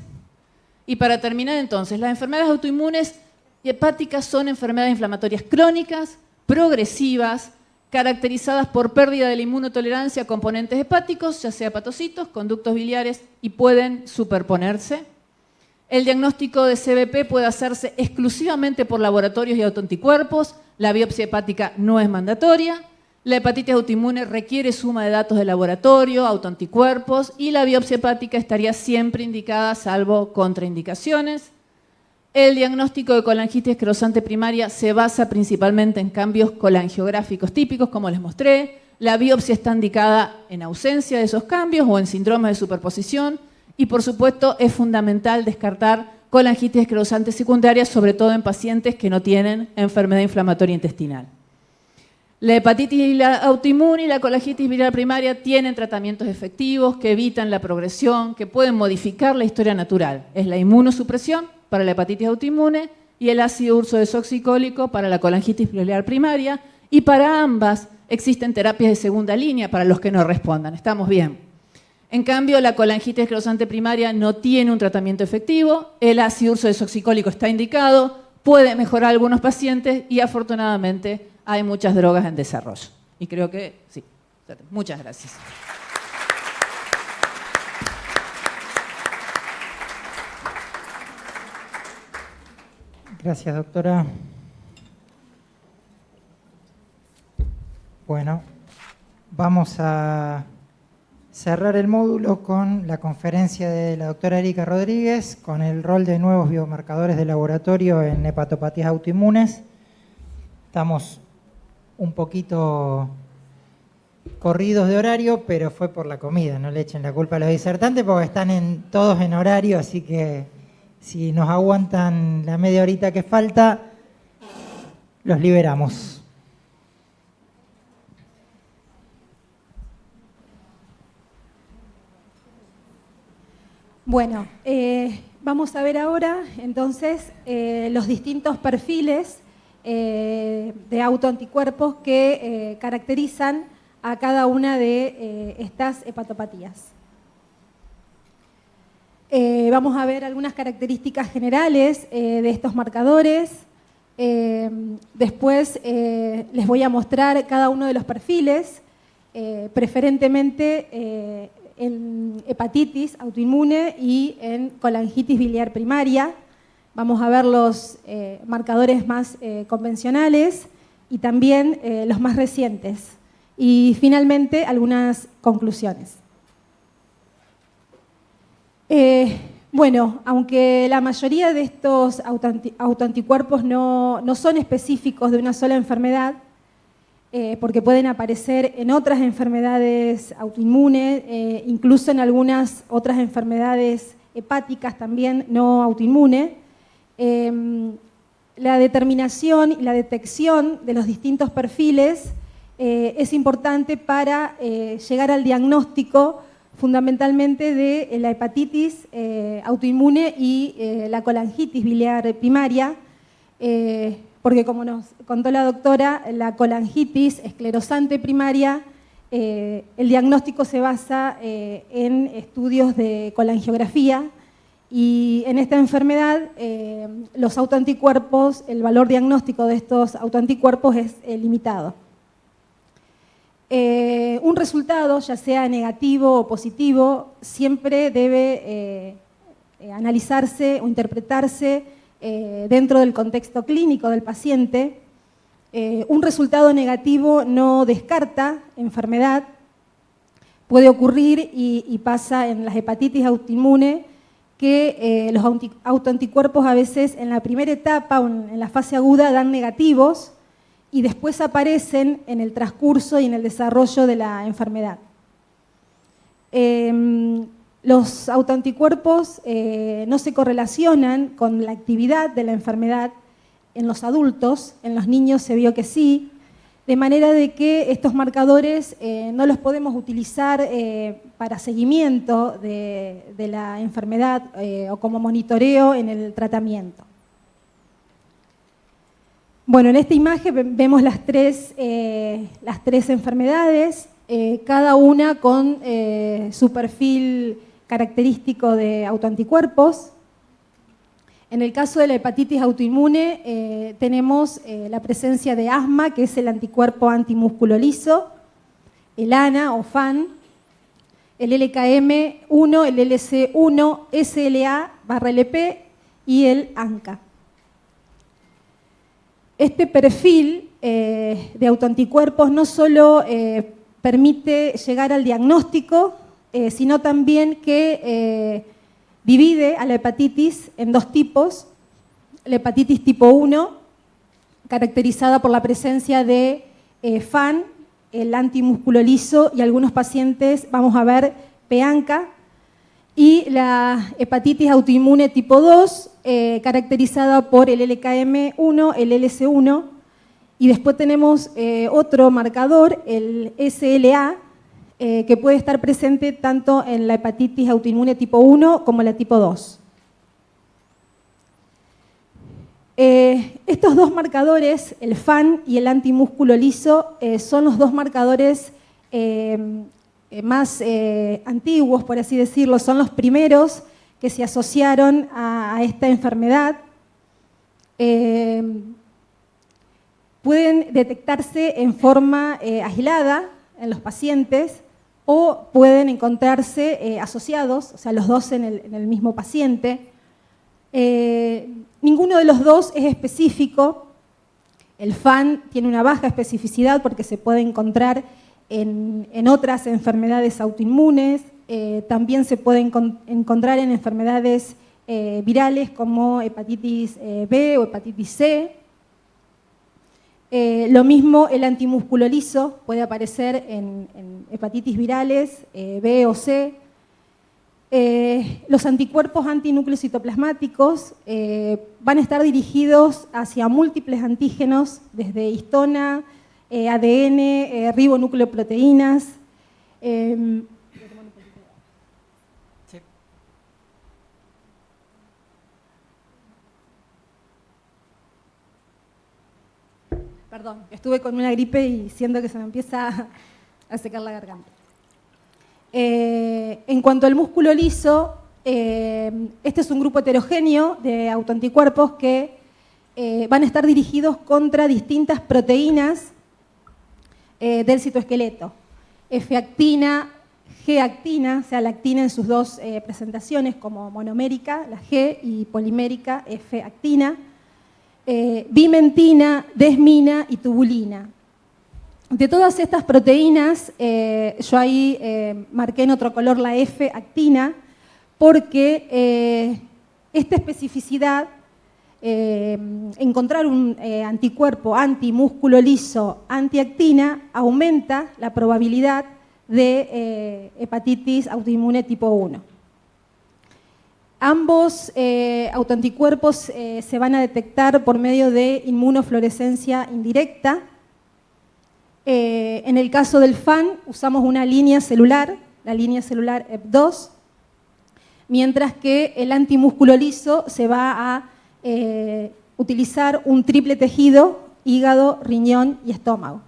B: Y para terminar entonces, las enfermedades autoinmunes y hepáticas son enfermedades inflamatorias crónicas, progresivas, caracterizadas por pérdida de la inmunotolerancia a componentes hepáticos, ya sea hepatocitos, conductos biliares, y pueden superponerse. El diagnóstico de CBP puede hacerse exclusivamente por laboratorios y autoanticuerpos, la biopsia hepática no es mandatoria, la hepatitis autoinmune requiere suma de datos de laboratorio, autoanticuerpos, y la biopsia hepática estaría siempre indicada salvo contraindicaciones. El diagnóstico de colangitis esclerosante primaria se basa principalmente en cambios colangiográficos típicos, como les mostré. La biopsia está indicada en ausencia de esos cambios o en síndromes de superposición. Y, por supuesto, es fundamental descartar colangitis esclerosante secundaria, sobre todo en pacientes que no tienen enfermedad inflamatoria intestinal. La hepatitis autoinmune y la colangitis biliar primaria tienen tratamientos efectivos que evitan la progresión, que pueden modificar la historia natural. Es la inmunosupresión para la hepatitis autoinmune y el ácido urso desoxicólico para la colangitis biliar primaria, y para ambas existen terapias de segunda línea para los que no respondan. Estamos bien. En cambio, la colangitis esclerosante primaria no tiene un tratamiento efectivo, el ácido urso desoxicólico está indicado, puede mejorar a algunos pacientes y afortunadamente hay muchas drogas en desarrollo. Y creo que sí. Muchas gracias.
A: Gracias, doctora. Bueno, vamos a cerrar el módulo con la conferencia de la doctora Erika Rodríguez con el rol de nuevos biomarcadores de laboratorio en hepatopatías autoinmunes. Estamos un poquito corridos de horario, pero fue por la comida, no le echen la culpa a los disertantes porque están todos en horario, así que si nos aguantan la media horita que falta, los liberamos.
C: Bueno, vamos a ver ahora entonces los distintos perfiles de autoanticuerpos que caracterizan a cada una de estas hepatopatías. Vamos a ver algunas características generales de estos marcadores. Después les voy a mostrar cada uno de los perfiles, preferentemente en hepatitis autoinmune y en colangitis biliar primaria. Vamos a ver los marcadores más convencionales y también los más recientes. Y finalmente algunas conclusiones. Bueno, aunque la mayoría de estos autoanticuerpos no son específicos de una sola enfermedad, porque pueden aparecer en otras enfermedades autoinmunes, incluso en algunas otras enfermedades hepáticas también no autoinmunes, la determinación y la detección de los distintos perfiles es importante para llegar al diagnóstico fundamentalmente de la hepatitis autoinmune y la colangitis biliar primaria, porque como nos contó la doctora, la colangitis esclerosante primaria, el diagnóstico se basa en estudios de colangiografía y en esta enfermedad los autoanticuerpos, el valor diagnóstico de estos autoanticuerpos es limitado. Un resultado, ya sea negativo o positivo, siempre debe analizarse o interpretarse dentro del contexto clínico del paciente. Un resultado negativo no descarta enfermedad. Puede ocurrir y pasa en las hepatitis autoinmune que los autoanticuerpos a veces en la primera etapa o en la fase aguda dan negativos y después aparecen en el transcurso y en el desarrollo de la enfermedad. Los autoanticuerpos no se correlacionan con la actividad de la enfermedad en los adultos, en los niños se vio que sí, de manera de que estos marcadores no los podemos utilizar para seguimiento de la enfermedad o como monitoreo en el tratamiento. Bueno, en esta imagen vemos las tres enfermedades, cada una con su perfil característico de autoanticuerpos. En el caso de la hepatitis autoinmune tenemos la presencia de asma, que es el anticuerpo antimúsculo liso, el ANA o FAN, el LKM1, el LC1, SLA/LP y el ANCA. Este perfil de autoanticuerpos no solo permite llegar al diagnóstico, sino también que divide a la hepatitis en dos tipos. La hepatitis tipo 1, caracterizada por la presencia de FAN, el antimúsculo liso, y algunos pacientes, vamos a ver, PANCA, y la hepatitis autoinmune tipo 2, caracterizada por el LKM1, el LC1, Y después tenemos otro marcador, el SLA, que puede estar presente tanto en la hepatitis autoinmune tipo 1 como la tipo 2. Estos dos marcadores, el FAN y el antimúsculo liso, son los dos marcadores más antiguos, por así decirlo, son los primeros que se asociaron a esta enfermedad. Pueden detectarse en forma aislada en los pacientes o pueden encontrarse asociados, o sea, los dos en el mismo paciente. Ninguno de los dos es específico. El FAN tiene una baja especificidad porque se puede encontrar en otras enfermedades autoinmunes, también se puede encontrar en enfermedades virales como hepatitis B o hepatitis C. Lo mismo el antimúsculo liso puede aparecer en hepatitis virales B o C. Los anticuerpos antinúcleos citoplasmáticos van a estar dirigidos hacia múltiples antígenos, desde histona, ADN, ribonucleoproteínas. Perdón, estuve con una gripe y siento que se me empieza a secar la garganta. En cuanto al músculo liso, este es un grupo heterogéneo de autoanticuerpos que van a estar dirigidos contra distintas proteínas del citoesqueleto. F-actina, G-actina, o sea, la actina en sus dos presentaciones como monomérica, la G, y polimérica, F-actina, bimentina, desmina y tubulina. De todas estas proteínas, yo ahí marqué en otro color la F-actina, porque esta especificidad, encontrar un anticuerpo antimúsculo liso antiactina, aumenta la probabilidad de hepatitis autoinmune tipo 1. Ambos autoanticuerpos se van a detectar por medio de inmunofluorescencia indirecta. En el caso del FAN usamos una línea celular, la línea celular EP2, mientras que el antimúsculo liso se va a utilizar un triple tejido, hígado, riñón y estómago.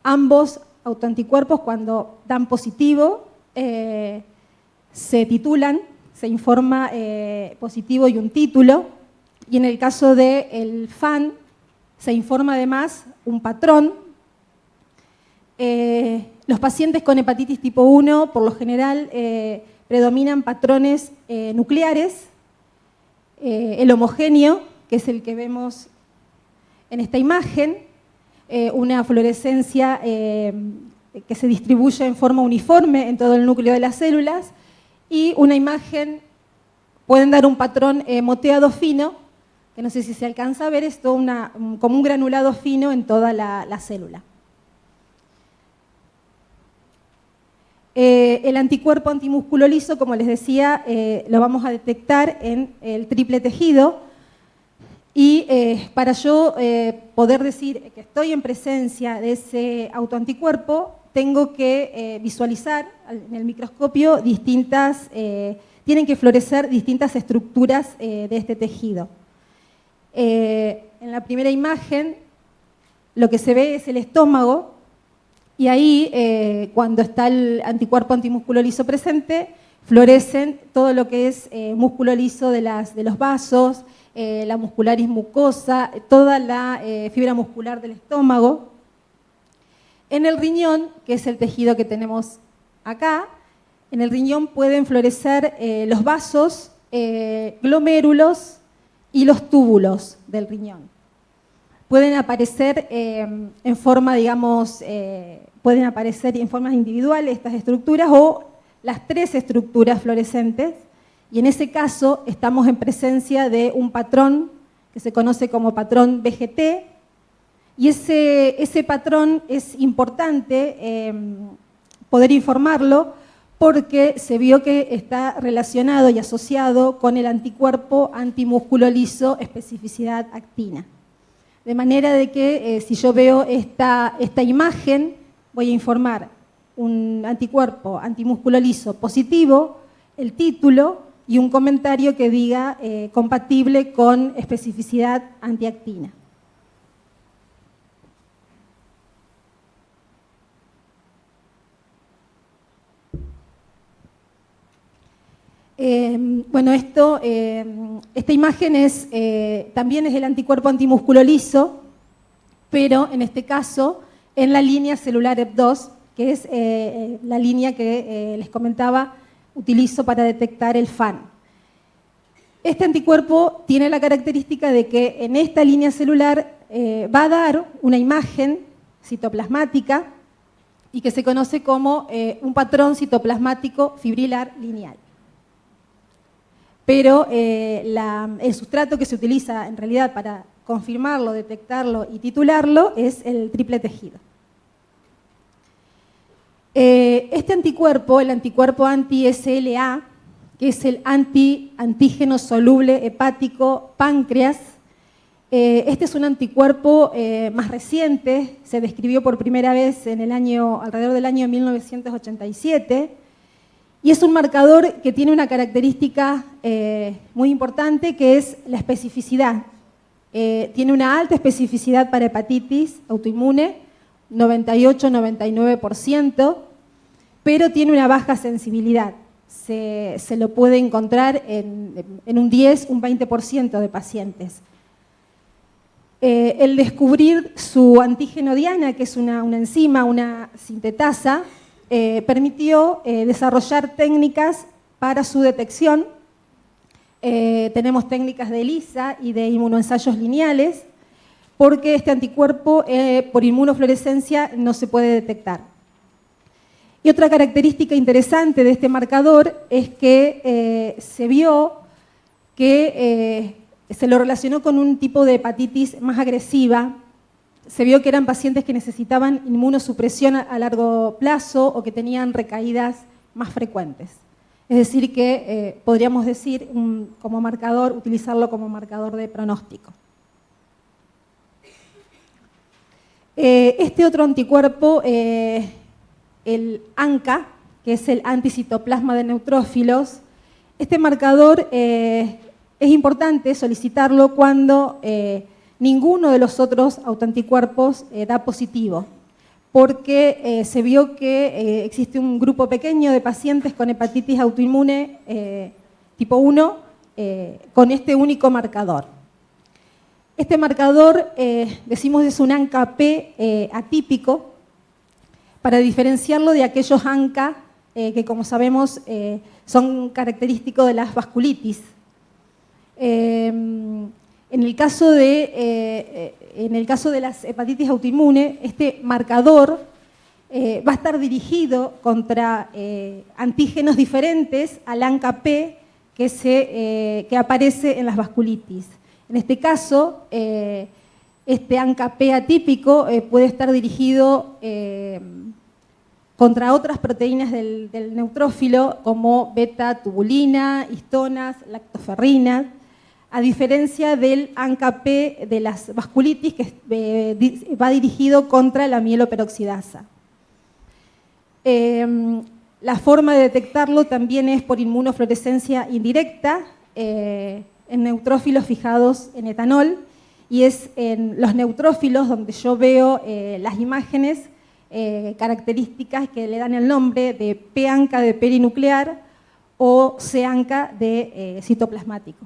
C: Ambos autoanticuerpos, cuando dan positivo, se titulan, se informa positivo y un título, y en el caso del FAN se informa además un patrón. Los pacientes con hepatitis tipo 1, por lo general, predominan patrones nucleares, el homogéneo, que es el que vemos en esta imagen, una fluorescencia que se distribuye en forma uniforme en todo el núcleo de las células, y una imagen, pueden dar un patrón moteado fino, que no sé si se alcanza a ver, es todo como un granulado fino en toda la célula. El anticuerpo antimúsculo liso, como les decía, lo vamos a detectar en el triple tejido, y para yo poder decir que estoy en presencia de ese autoanticuerpo, tengo que visualizar en el microscopio tienen que florecer distintas estructuras de este tejido. En la primera imagen lo que se ve es el estómago, y ahí cuando está el anticuerpo antimúsculo liso presente, florecen todo lo que es músculo liso de los vasos, la muscularis mucosa, toda la fibra muscular del estómago. En el riñón, que es el tejido que tenemos acá, en el riñón pueden florecer los vasos, glomérulos y los túbulos del riñón. Pueden aparecer en forma, digamos, pueden aparecer en formas individuales estas estructuras o las tres estructuras fluorescentes, y en ese caso estamos en presencia de un patrón que se conoce como patrón BGT, y ese patrón es importante poder informarlo porque se vio que está relacionado y asociado con el anticuerpo antimúsculo liso especificidad actina. De manera de que si yo veo esta imagen, voy a informar un anticuerpo antimúsculo liso positivo, el título y un comentario que diga compatible con especificidad antiactina. Bueno, esta imagen también es el anticuerpo antimúsculo liso, pero en este caso en la línea celular EP2, que es la línea que les comentaba, utilizo para detectar el FAN. Este anticuerpo tiene la característica de que en esta línea celular va a dar una imagen citoplasmática y que se conoce como un patrón citoplasmático fibrilar lineal. Pero el sustrato que se utiliza en realidad para confirmarlo, detectarlo y titularlo es el triple tejido. Este anticuerpo, el anticuerpo anti-SLA, que es el antígeno soluble hepático páncreas, este es un anticuerpo más reciente, se describió por primera vez alrededor del año 1987, y es un marcador que tiene una característica muy importante, que es la especificidad. Tiene una alta especificidad para hepatitis autoinmune, 98-99%, pero tiene una baja sensibilidad. Se lo puede encontrar en un 10, un 20% de pacientes. El descubrir su antígeno Diana, que es una enzima, una sintetasa, permitió desarrollar técnicas para su detección. Tenemos técnicas de ELISA y de inmunoensayos lineales, porque este anticuerpo por inmunofluorescencia no se puede detectar. Y otra característica interesante de este marcador es que se vio que se lo relacionó con un tipo de hepatitis más agresiva. Se vio que eran pacientes que necesitaban inmunosupresión a largo plazo o que tenían recaídas más frecuentes. Es decir, que podríamos decir como marcador, utilizarlo como marcador de pronóstico. Este otro anticuerpo, el ANCA, que es el anticitoplasma de neutrófilos, este marcador es importante solicitarlo cuando ninguno de los otros autoanticuerpos da positivo, porque se vio que existe un grupo pequeño de pacientes con hepatitis autoinmune tipo 1 con este único marcador. Este marcador, decimos, es un ANCA-P atípico, para diferenciarlo de aquellos ANCA que, como sabemos, son característicos de las vasculitis. En el caso de las hepatitis autoinmune, este marcador va a estar dirigido contra antígenos diferentes al ANCA-P que aparece en las vasculitis. En este caso, este ANCA-P atípico puede estar dirigido contra otras proteínas del neutrófilo, como beta-tubulina, histonas, lactoferrinas, a diferencia del ANCA-P de las vasculitis, que va dirigido contra la mieloperoxidasa. La forma de detectarlo también es por inmunofluorescencia indirecta, en neutrófilos fijados en etanol, y es en los neutrófilos donde yo veo las imágenes características que le dan el nombre de P-ANCA de perinuclear o C-ANCA de citoplasmático.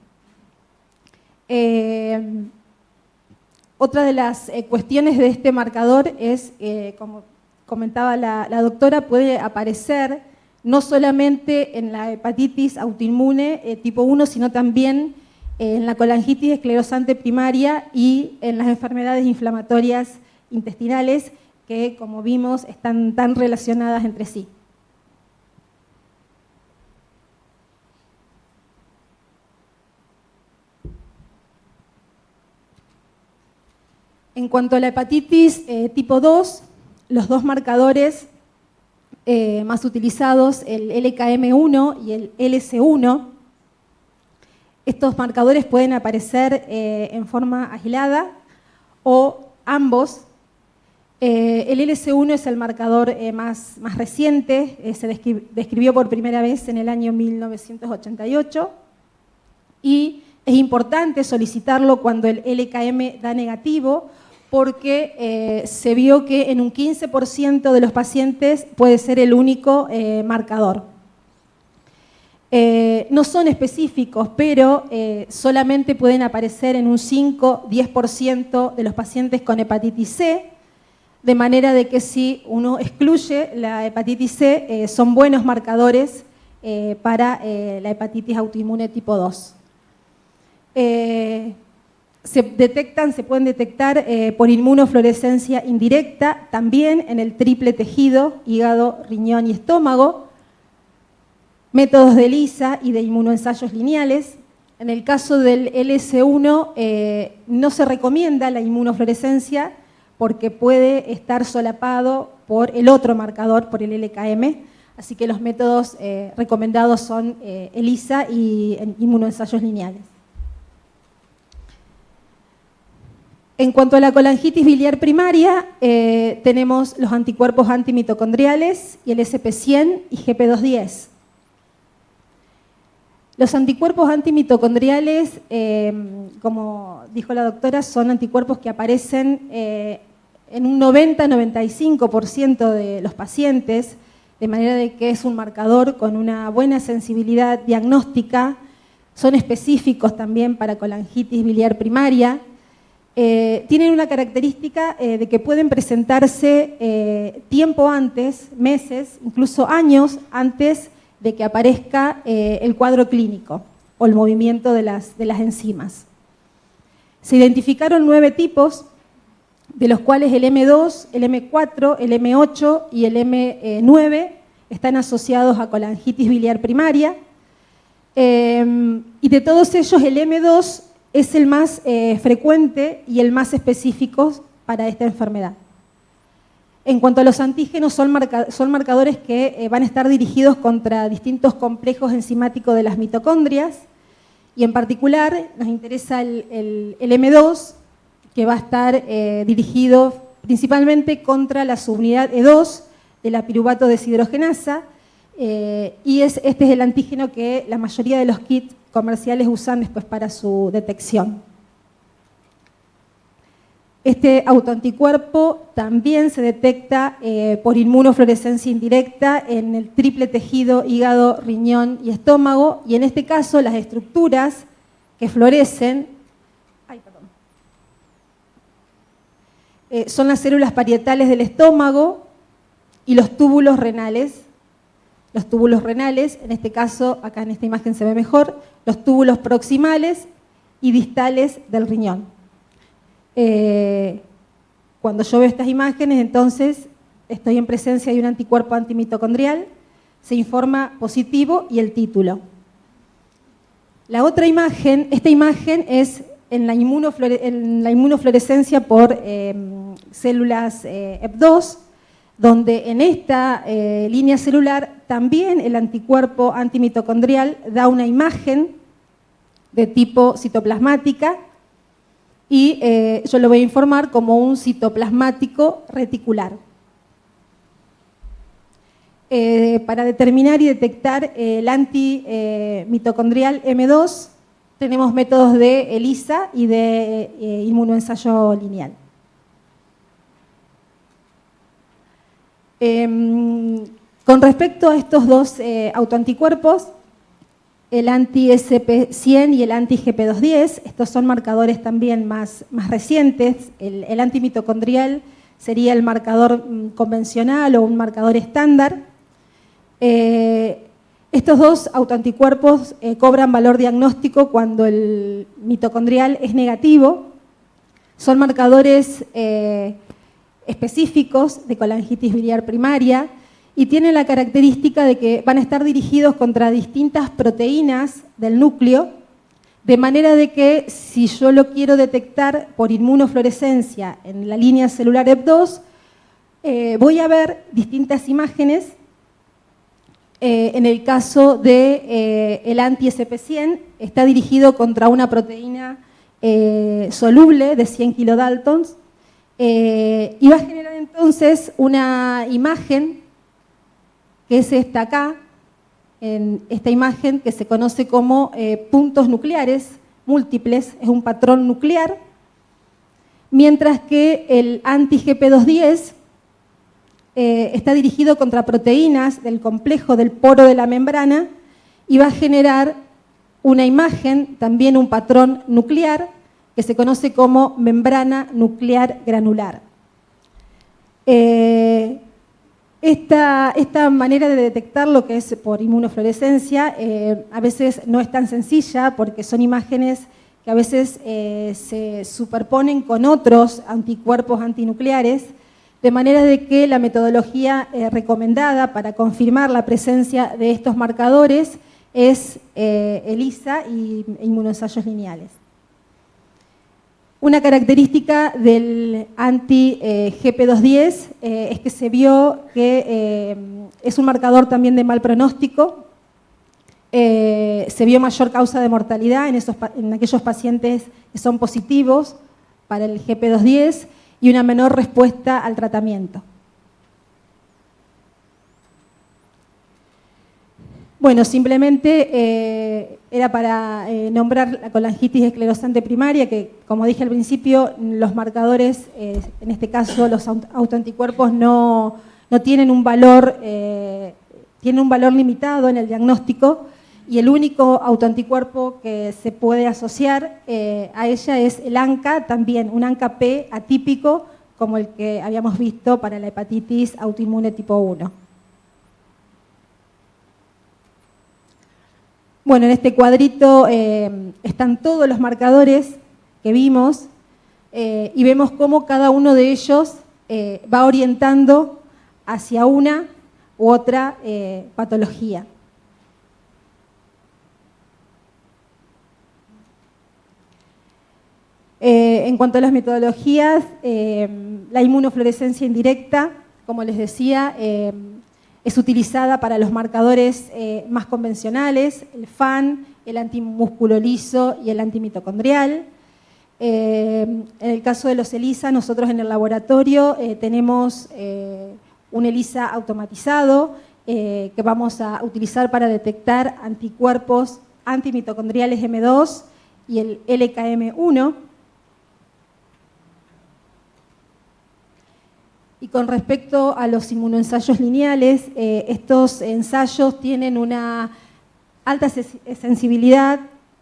C: Otra de las cuestiones de este marcador es, como comentaba la doctora, puede aparecer no solamente en la hepatitis autoinmune tipo 1, sino también en la colangitis esclerosante primaria y en las enfermedades inflamatorias intestinales que, como vimos, están tan relacionadas entre sí. En cuanto a la hepatitis tipo 2, los dos marcadores más utilizados, el LKM1 y el LC1, estos marcadores pueden aparecer en forma aislada o ambos. El LS1 es el marcador más reciente, se describió por primera vez en el año 1988 y es importante solicitarlo cuando el LKM da negativo porque se vio que en un 15% de los pacientes puede ser el único marcador. No son específicos, pero solamente pueden aparecer en un 5-10% de los pacientes con hepatitis C, de manera de que si uno excluye la hepatitis C, son buenos marcadores para la hepatitis autoinmune tipo 2. Se pueden detectar por inmunofluorescencia indirecta, también en el triple tejido, hígado, riñón y estómago, métodos de ELISA y de inmunoensayos lineales. En el caso del LS1 no se recomienda la inmunofluorescencia porque puede estar solapado por el otro marcador, por el LKM, así que los métodos recomendados son ELISA y inmunoensayos lineales. En cuanto a la colangitis biliar primaria, tenemos los anticuerpos antimitocondriales y el SP100 y GP210. Los anticuerpos antimitocondriales, como dijo la doctora, son anticuerpos que aparecen en un 90-95% de los pacientes, de manera de que es un marcador con una buena sensibilidad diagnóstica, son específicos también para colangitis biliar primaria. Tienen una característica de que pueden presentarse tiempo antes, meses, incluso años antes de que aparezca el cuadro clínico o el movimiento de las enzimas. Se identificaron 9 tipos, de los cuales el M2, el M4, el M8 y el M9 están asociados a colangitis biliar primaria. Y de todos ellos, el M2 es el más frecuente y el más específico para esta enfermedad. En cuanto a los antígenos, son marcadores que van a estar dirigidos contra distintos complejos enzimáticos de las mitocondrias y en particular nos interesa el M2, que va a estar dirigido principalmente contra la subunidad E2 de la piruvato deshidrogenasa y este es el antígeno que la mayoría de los kits comerciales usan después para su detección. Este autoanticuerpo también se detecta por inmunofluorescencia indirecta en el triple tejido hígado, riñón y estómago y en este caso las estructuras que fluorescen son las células parietales del estómago y los túbulos renales. Los túbulos renales, en este caso, acá en esta imagen se ve mejor, los túbulos proximales y distales del riñón. Cuando yo veo estas imágenes, entonces estoy en presencia de un anticuerpo antimitocondrial, se informa positivo y el título. La otra imagen, esta imagen es en la inmunofluorescencia por células EP2, donde en esta línea celular también el anticuerpo antimitocondrial da una imagen de tipo citoplasmática y yo lo voy a informar como un citoplasmático reticular. Para determinar y detectar el antimitocondrial M2 tenemos métodos de ELISA y de inmunoensayo lineal. Con respecto a estos dos autoanticuerpos, el anti-SP100 y el anti-GP210, estos son marcadores también más recientes. El antimitocondrial sería el marcador convencional o un marcador estándar. Estos dos autoanticuerpos cobran valor diagnóstico cuando el mitocondrial es negativo. Son marcadores específicos de colangitis biliar primaria y tienen la característica de que van a estar dirigidos contra distintas proteínas del núcleo, de manera de que si yo lo quiero detectar por inmunofluorescencia en la línea celular EP2, voy a ver distintas imágenes. En el caso del anti-SP100 está dirigido contra una proteína soluble de 100 kilodaltons y va a generar entonces una imagen que es esta acá, en esta imagen que se conoce como puntos nucleares múltiples, es un patrón nuclear, mientras que el anti-GP210 está dirigido contra proteínas del complejo del poro de la membrana y va a generar una imagen, también un patrón nuclear, que se conoce como membrana nuclear granular. Esta manera de detectar lo que es por inmunofluorescencia a veces no es tan sencilla porque son imágenes que a veces se superponen con otros anticuerpos antinucleares, de manera de que la metodología recomendada para confirmar la presencia de estos marcadores es ELISA e inmunoensayos lineales. Una característica del anti-GP210 es que se vio que es un marcador también de mal pronóstico. Se vio mayor causa de mortalidad en aquellos pacientes que son positivos para el GP210 y una menor respuesta al tratamiento. Bueno, simplemente era para nombrar la colangitis esclerosante primaria, que como dije al principio, los marcadores, en este caso los autoanticuerpos, no tienen un valor, tienen un valor limitado en el diagnóstico, y el único autoanticuerpo que se puede asociar a ella es el ANCA, también un ANCA-P atípico, como el que habíamos visto para la hepatitis autoinmune tipo 1. Bueno, en este cuadrito están todos los marcadores que vimos y vemos cómo cada uno de ellos va orientando hacia una u otra patología. En cuanto a las metodologías, la inmunofluorescencia indirecta, como les decía, es utilizada para los marcadores más convencionales, el FAN, el antimusculo liso y el antimitocondrial. En el caso de los ELISA, nosotros en el laboratorio tenemos un ELISA automatizado que vamos a utilizar para detectar anticuerpos antimitocondriales M2 y el LKM1. Y con respecto a los inmunoensayos lineales, estos ensayos tienen una alta sensibilidad,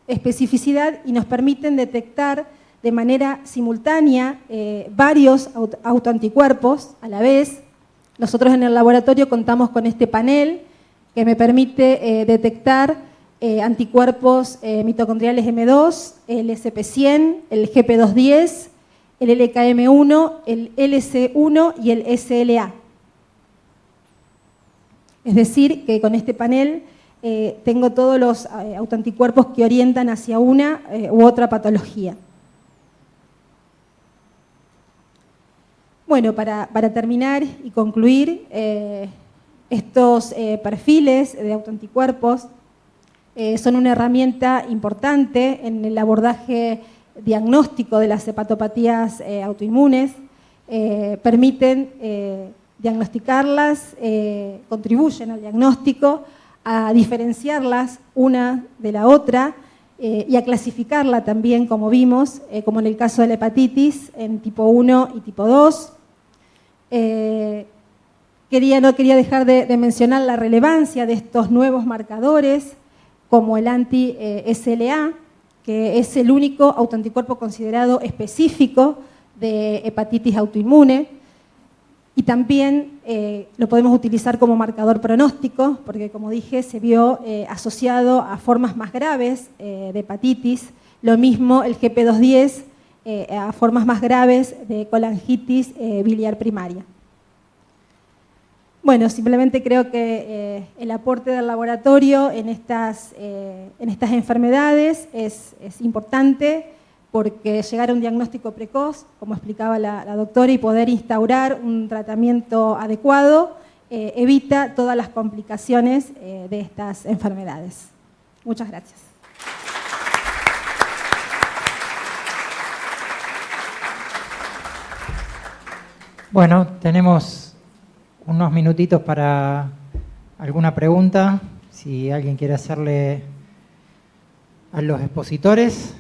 C: especificidad y nos permiten detectar de manera simultánea varios autoanticuerpos a la vez. Nosotros en el laboratorio contamos con este panel que me permite detectar anticuerpos mitocondriales M2, el SP100, el GP210, el LKM1, el LC1 y el SLA. Es decir, que con este panel tengo todos los autoanticuerpos que orientan hacia una u otra patología. Bueno, para terminar y concluir, estos perfiles de autoanticuerpos son una herramienta importante en el abordaje diagnóstico de las hepatopatías autoinmunes, permiten diagnosticarlas, contribuyen al diagnóstico, a diferenciarlas una de la otra y a clasificarla también, como vimos, como en el caso de la hepatitis, en tipo 1 y tipo 2. No quería dejar de mencionar la relevancia de estos nuevos marcadores, como el anti-SLA, que es el único autoanticuerpo considerado específico de hepatitis autoinmune, y también lo podemos utilizar como marcador pronóstico, porque como dije, se vio asociado a formas más graves de hepatitis, lo mismo el GP210 a formas más graves de colangitis biliar primaria. Bueno, simplemente creo que el aporte del laboratorio en estas enfermedades es importante, porque llegar a un diagnóstico precoz, como explicaba la doctora, y poder instaurar un tratamiento adecuado, evita todas las complicaciones de estas enfermedades. Muchas gracias.
A: Bueno, tenemos unos minutitos para alguna pregunta, si alguien quiere hacerle a los expositores.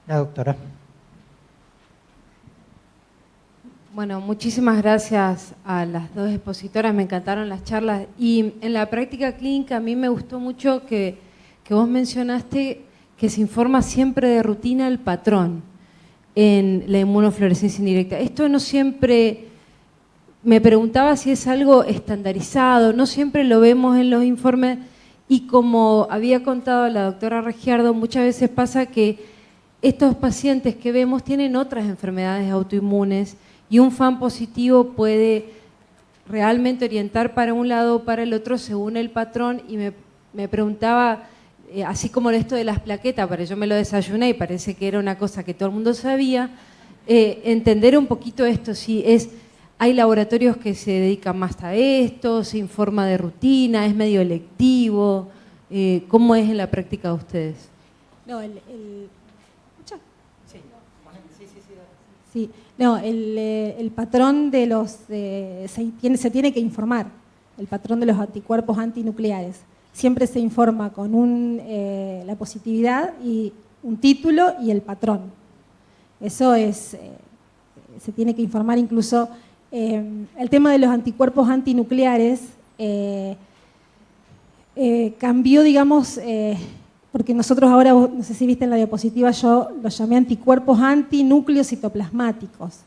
A: La doctora.
D: Bueno, muchísimas gracias a las dos expositoras, me encantaron las charlas. Y en la práctica clínica a mí me gustó mucho que vos mencionaste que se informa siempre de rutina el patrón en la inmunofluorescencia indirecta. Esto no siempre, me preguntaba si es algo estandarizado, no siempre lo vemos en los informes, y como había contado la doctora Regiardo, muchas veces pasa que estos pacientes que vemos tienen otras enfermedades autoinmunes y un FAN positivo puede realmente orientar para un lado o para el otro según el patrón. Y me preguntaba, así como esto de las plaquetas, pero yo me lo desayuné y parece que era una cosa que todo el mundo sabía, entender un poquito esto, si hay laboratorios que se dedican más a esto, se informa de rutina, es medio electivo, ¿cómo es en la práctica de ustedes?
C: No, Sí, no, el patrón de los se tiene que informar, el patrón de los anticuerpos antinucleares. Siempre se informa con la positividad y un título y el patrón. Eso se tiene que informar incluso. El tema de los anticuerpos antinucleares cambió, digamos, porque nosotros ahora, no sé si viste en la diapositiva, yo los llamé anticuerpos antinúcleos citoplasmáticos.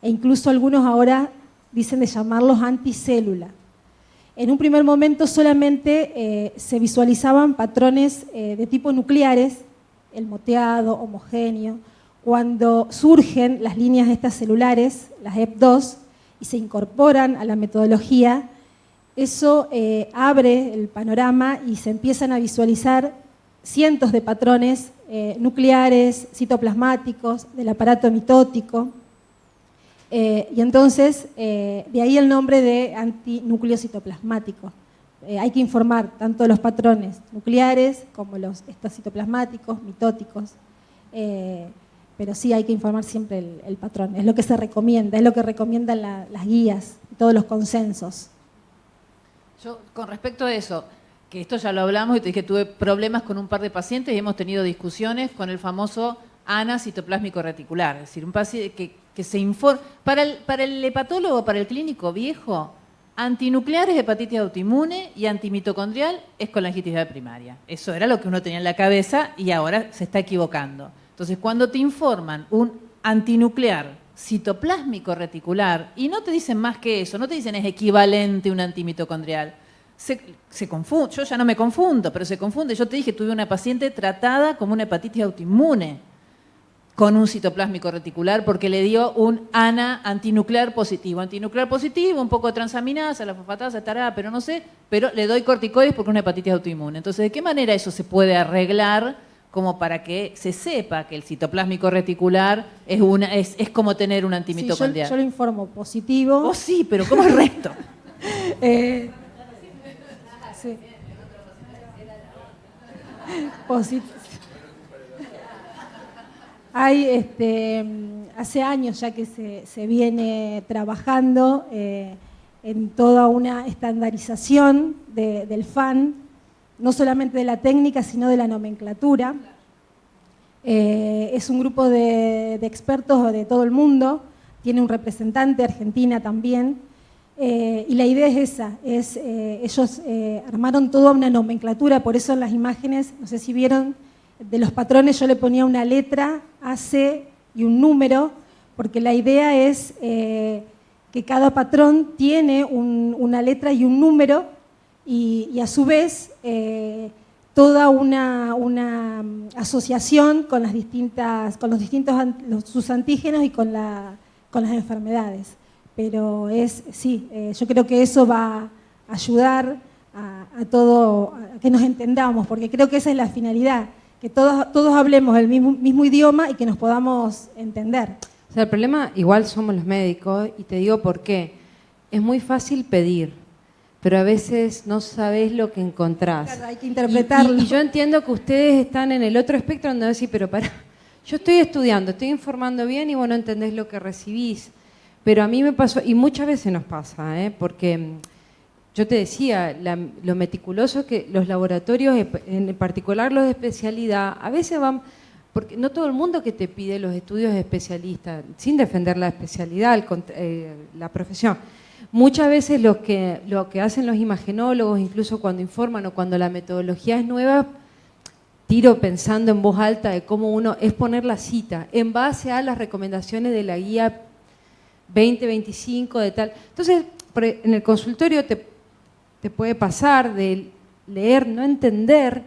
C: E incluso algunos ahora dicen de llamarlos anticélula. En un primer momento solamente se visualizaban patrones de tipo nucleares, el moteado, homogéneo. Cuando surgen las líneas estas celulares, las EP2, y se incorporan a la metodología, eso abre el panorama y se empiezan a visualizar cientos de patrones nucleares, citoplasmáticos, del aparato mitótico. Y entonces, de ahí el nombre de antinúcleo citoplasmático. Hay que informar tanto los patrones nucleares como estos citoplasmáticos, mitóticos. Pero sí hay que informar siempre el patrón. Es lo que se recomienda, es lo que recomiendan las guías, todos los consensos.
B: Yo, con respecto a eso, que esto ya lo hablamos y te dije, tuve problemas con un par de pacientes y hemos tenido discusiones con el famoso ANA citoplásmico reticular. Es decir, un paciente que se informa. Para el hepatólogo, para el clínico viejo, antinuclear es hepatitis autoinmune y antimitocondrial es colangitis primaria. Eso era lo que uno tenía en la cabeza y ahora se está equivocando. Entonces, cuando te informan un antinuclear citoplásmico reticular y no te dicen más que eso, no te dicen es equivalente a un antimitocondrial, se confunde. Yo ya no me confundo, pero se confunde. Yo te dije, tuve una paciente tratada como una hepatitis autoinmune con un citoplásmico reticular porque le dio un ANA antinuclear positivo. Antinuclear positivo, un poco de transaminasa, la fosfatasa estará, pero no sé, pero le doy corticoides porque es una hepatitis autoinmune. Entonces, ¿de qué manera eso se puede arreglar como para que se sepa que el citoplásmico reticular es como tener un antimitocondrial?
C: Sí, yo lo informo positivo.
B: Oh, sí, pero ¿cómo el resto?
C: Sí. Hay, hace años ya que se viene trabajando en toda una estandarización del FAN, no solamente de la técnica, sino de la nomenclatura. Es un grupo de expertos de todo el mundo, tiene un representante, Argentina también. Y la idea es esa, ellos armaron toda una nomenclatura, por eso en las imágenes, no sé si vieron, de los patrones yo le ponía una letra, AC y un número, porque la idea es que cada patrón tiene una letra y un número, y a su vez toda una asociación con los distintos sus antígenos y con las enfermedades. Pero yo creo que eso va a ayudar a todo, a que nos entendamos, porque creo que esa es la finalidad, que todos hablemos el mismo idioma y que nos podamos entender.
D: O sea, el problema igual somos los médicos, y te digo por qué. Es muy fácil pedir, pero a veces no sabés lo que encontrás.
C: Claro, hay que interpretarlo.
D: Y yo entiendo que ustedes están en el otro espectro donde decís, pero pará, yo estoy estudiando, estoy informando bien y vos no entendés lo que recibís. Pero a mí me pasó, y muchas veces nos pasa, porque yo te decía, lo meticuloso que los laboratorios, en particular los de especialidad, a veces van, porque no todo el mundo que te pide los estudios de especialista, sin defender la especialidad, la profesión. Muchas veces lo que hacen los imagenólogos, incluso cuando informan o cuando la metodología es nueva, tiro pensando en voz alta de cómo uno es poner la cita en base a las recomendaciones de la guía 2025 de tal. Entonces, en el consultorio te puede pasar de leer, no entender,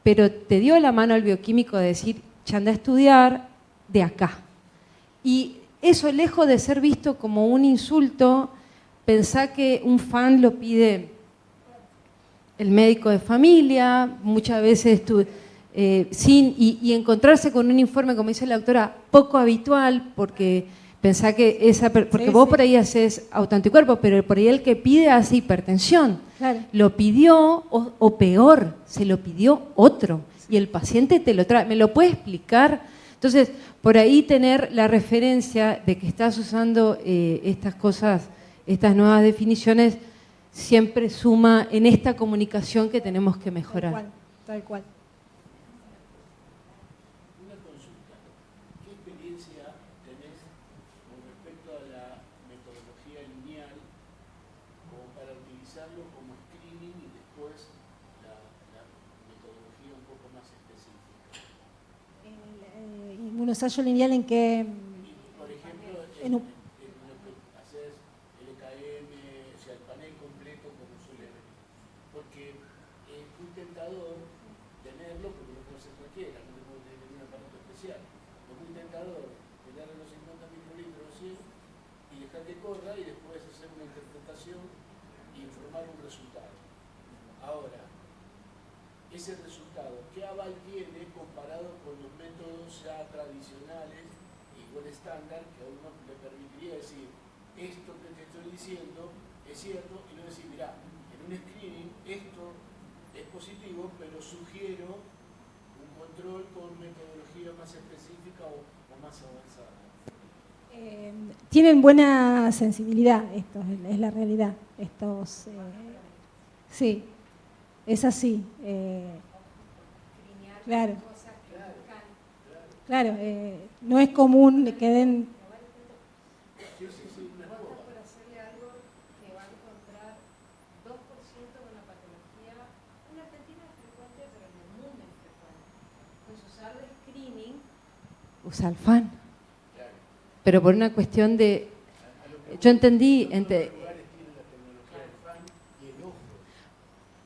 D: pero te dio la mano al bioquímico de decir, ya anda a estudiar de acá. Y eso, lejos de ser visto como un insulto, pensá que un fan lo pide el médico de familia, muchas veces y encontrarse con un informe, como dice la doctora, poco habitual, porque pensá que porque vos por ahí haces autoanticuerpos, pero por ahí el que pide hace hipertensión.
C: Claro.
D: Lo pidió, o peor, se lo pidió otro, y el paciente te lo trae. ¿Me lo puede explicar? Entonces, por ahí tener la referencia de que estás usando estas cosas, estas nuevas definiciones, siempre suma en esta comunicación que tenemos que mejorar.
C: Tal cual.
E: Una consulta. ¿Qué experiencia tenés con respecto a la metodología lineal como para utilizarlo como screening y después la metodología un poco más específica?
C: Inmunoensayo lineal en que...
E: Por ejemplo,
C: en
E: lo que haces el EKM, o sea, el panel completo como suele venir. Porque es muy tentador tenerlo, porque no se requiera, no tenemos ningún aparato especial. Es muy tentador tener los 50 microlitros y dejar que corra y después hacer una interpretación y informar un resultado. Ahora, ese resultado, ¿qué aval tiene comparado con los métodos ya tradicionales y con estándar que a uno le permitiría decir esto que te estoy diciendo es cierto y no decir, mirá, en un screening esto es positivo, pero sugiero un control con metodología más específica o más avanzada?
C: Tienen buena sensibilidad, esto es la realidad. Estos, sí, es así. Claro. Claro, no es común que den...
D: Por hacerle algo que va a encontrar 2% de una patología, en Argentina es frecuente, pero en el mundo es frecuente. Entonces usar de screening, usa el FAN. Pero por una cuestión de... Yo entendí...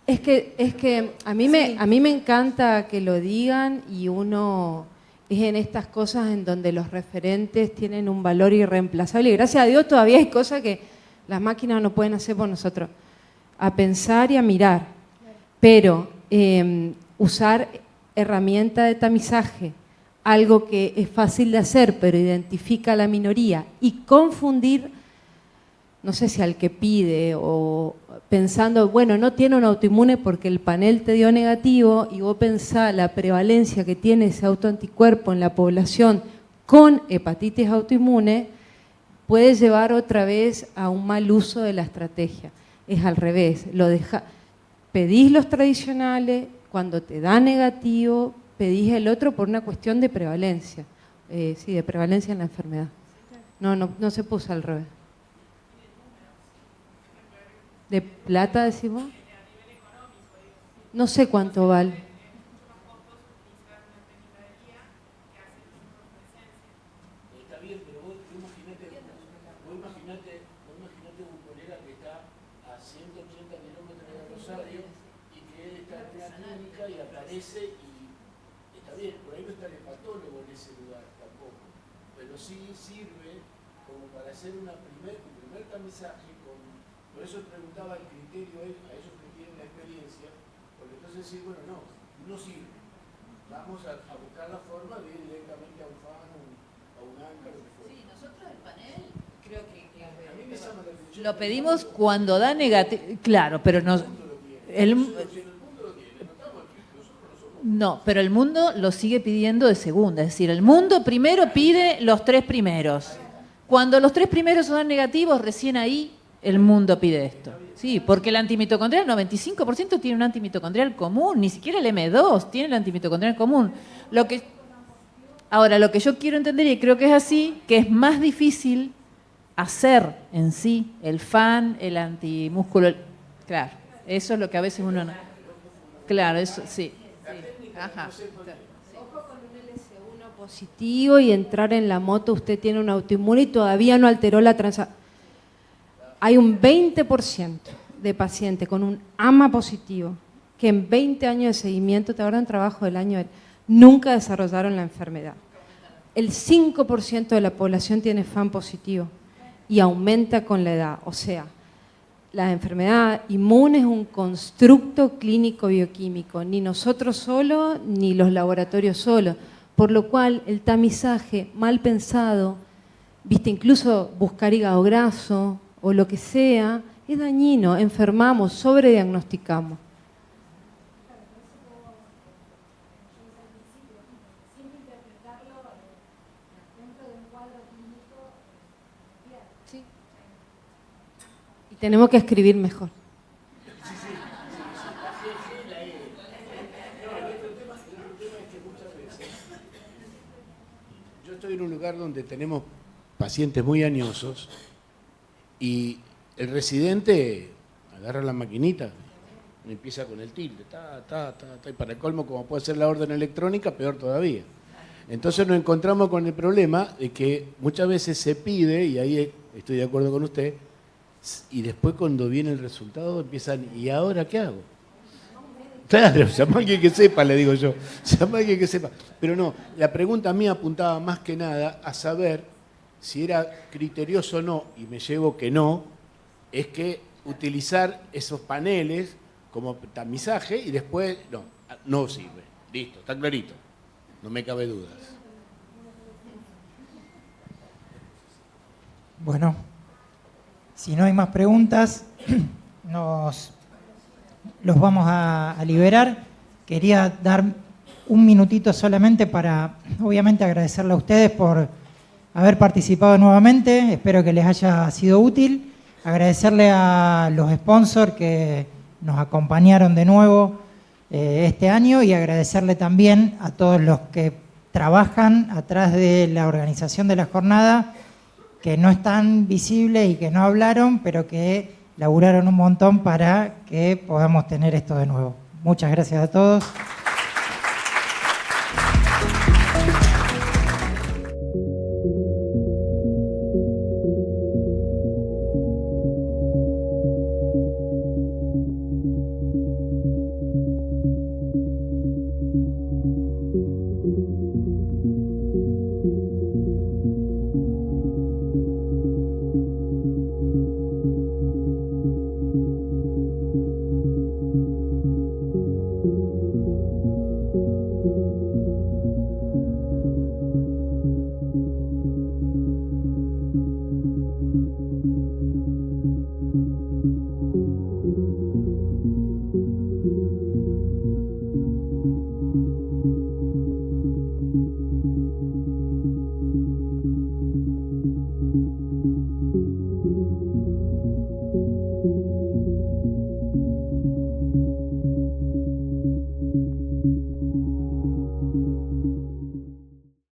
D: Es que a mí me encanta que lo digan y uno es en estas cosas en donde los referentes tienen un valor irreemplazable y gracias a Dios todavía hay cosas que las máquinas no pueden hacer por nosotros, a pensar y a mirar, pero usar herramienta de tamizaje, algo que es fácil de hacer pero identifica a la minoría y confundir, no sé si al que pide o pensando, bueno, no tiene un autoinmune porque el panel te dio negativo y vos pensás la prevalencia que tiene ese autoanticuerpo en la población con hepatitis autoinmune, puede llevar otra vez a un mal uso de la estrategia. Es al revés, pedís los tradicionales, cuando te da negativo, pedís el otro por una cuestión de prevalencia, de prevalencia en la enfermedad. No se puso al revés. ¿De plata, decimos? No sé cuánto vale.
E: Está bien, pero vos imaginate un colega que está a 180 kilómetros de Rosario y que está en la clínica y aparece y está bien, por ahí no está el hepatólogo en ese lugar tampoco, pero sí sirve como para hacer un primer tamizaje. Por eso preguntaba el criterio a ellos que tienen la experiencia, porque entonces decir, bueno, no sirve. Vamos a buscar la forma de ir directamente a un FAN, a un ANCA, lo que fuera.
F: Sí, nosotros el panel creo que
E: A mí me llama la atención.
F: lo pedimos cuando da negativo, claro, pero nos...
E: El mundo lo tiene, no estamos aquí, nosotros no somos.
F: No, pero el mundo lo sigue pidiendo de segunda. Es decir, el mundo primero pide los 3 primeros. Cuando los 3 primeros son negativos, recién ahí el mundo pide esto. Sí, porque el antimitocondrial, el 95% tiene un antimitocondrial común, ni siquiera el M2 tiene el antimitocondrial común. Ahora, lo que yo quiero entender, y creo que es así, que es más difícil hacer en sí el FAN, el antimúsculo. Claro, eso es lo que a veces uno no. Claro, eso sí. Ajá.
D: Ojo con un LS1 positivo y entrar en la moto, usted tiene un autoinmune y todavía no alteró la transa. Hay un 20% de pacientes con un AMA positivo que en 20 años de seguimiento, te acuerdas un trabajo del año, nunca desarrollaron la enfermedad. El 5% de la población tiene FAN positivo y aumenta con la edad. O sea, la enfermedad inmune es un constructo clínico bioquímico, ni nosotros solos, ni los laboratorios solos, por lo cual el tamizaje mal pensado, viste, incluso buscar hígado graso o lo que sea, es dañino, enfermamos, sobrediagnosticamos. Sí. Y tenemos que escribir mejor.
E: Yo estoy en un lugar donde tenemos pacientes muy añosos y el residente agarra la maquinita y empieza con el tilde, y para el colmo, como puede ser la orden electrónica, peor todavía. Entonces nos encontramos con el problema de que muchas veces se pide, y ahí estoy de acuerdo con usted, y después cuando viene el resultado empiezan, ¿y ahora qué hago? Claro, llama a alguien que sepa, le digo yo, llama a alguien que sepa. Pero no, la pregunta mía apuntaba más que nada a saber si era criterioso o no, y me llevo que no, es que utilizar esos paneles como tamizaje y después, no sirve. Listo, está clarito, no me cabe dudas.
A: Bueno, si no hay más preguntas, los vamos a liberar. Quería dar un minutito solamente para, obviamente, agradecerle a ustedes por haber participado nuevamente. Espero que les haya sido útil. Agradecerle a los sponsors que nos acompañaron de nuevo este año y agradecerle también a todos los que trabajan atrás de la organización de la jornada, que no están visibles y que no hablaron, pero que laburaron un montón para que podamos tener esto de nuevo. Muchas gracias a todos.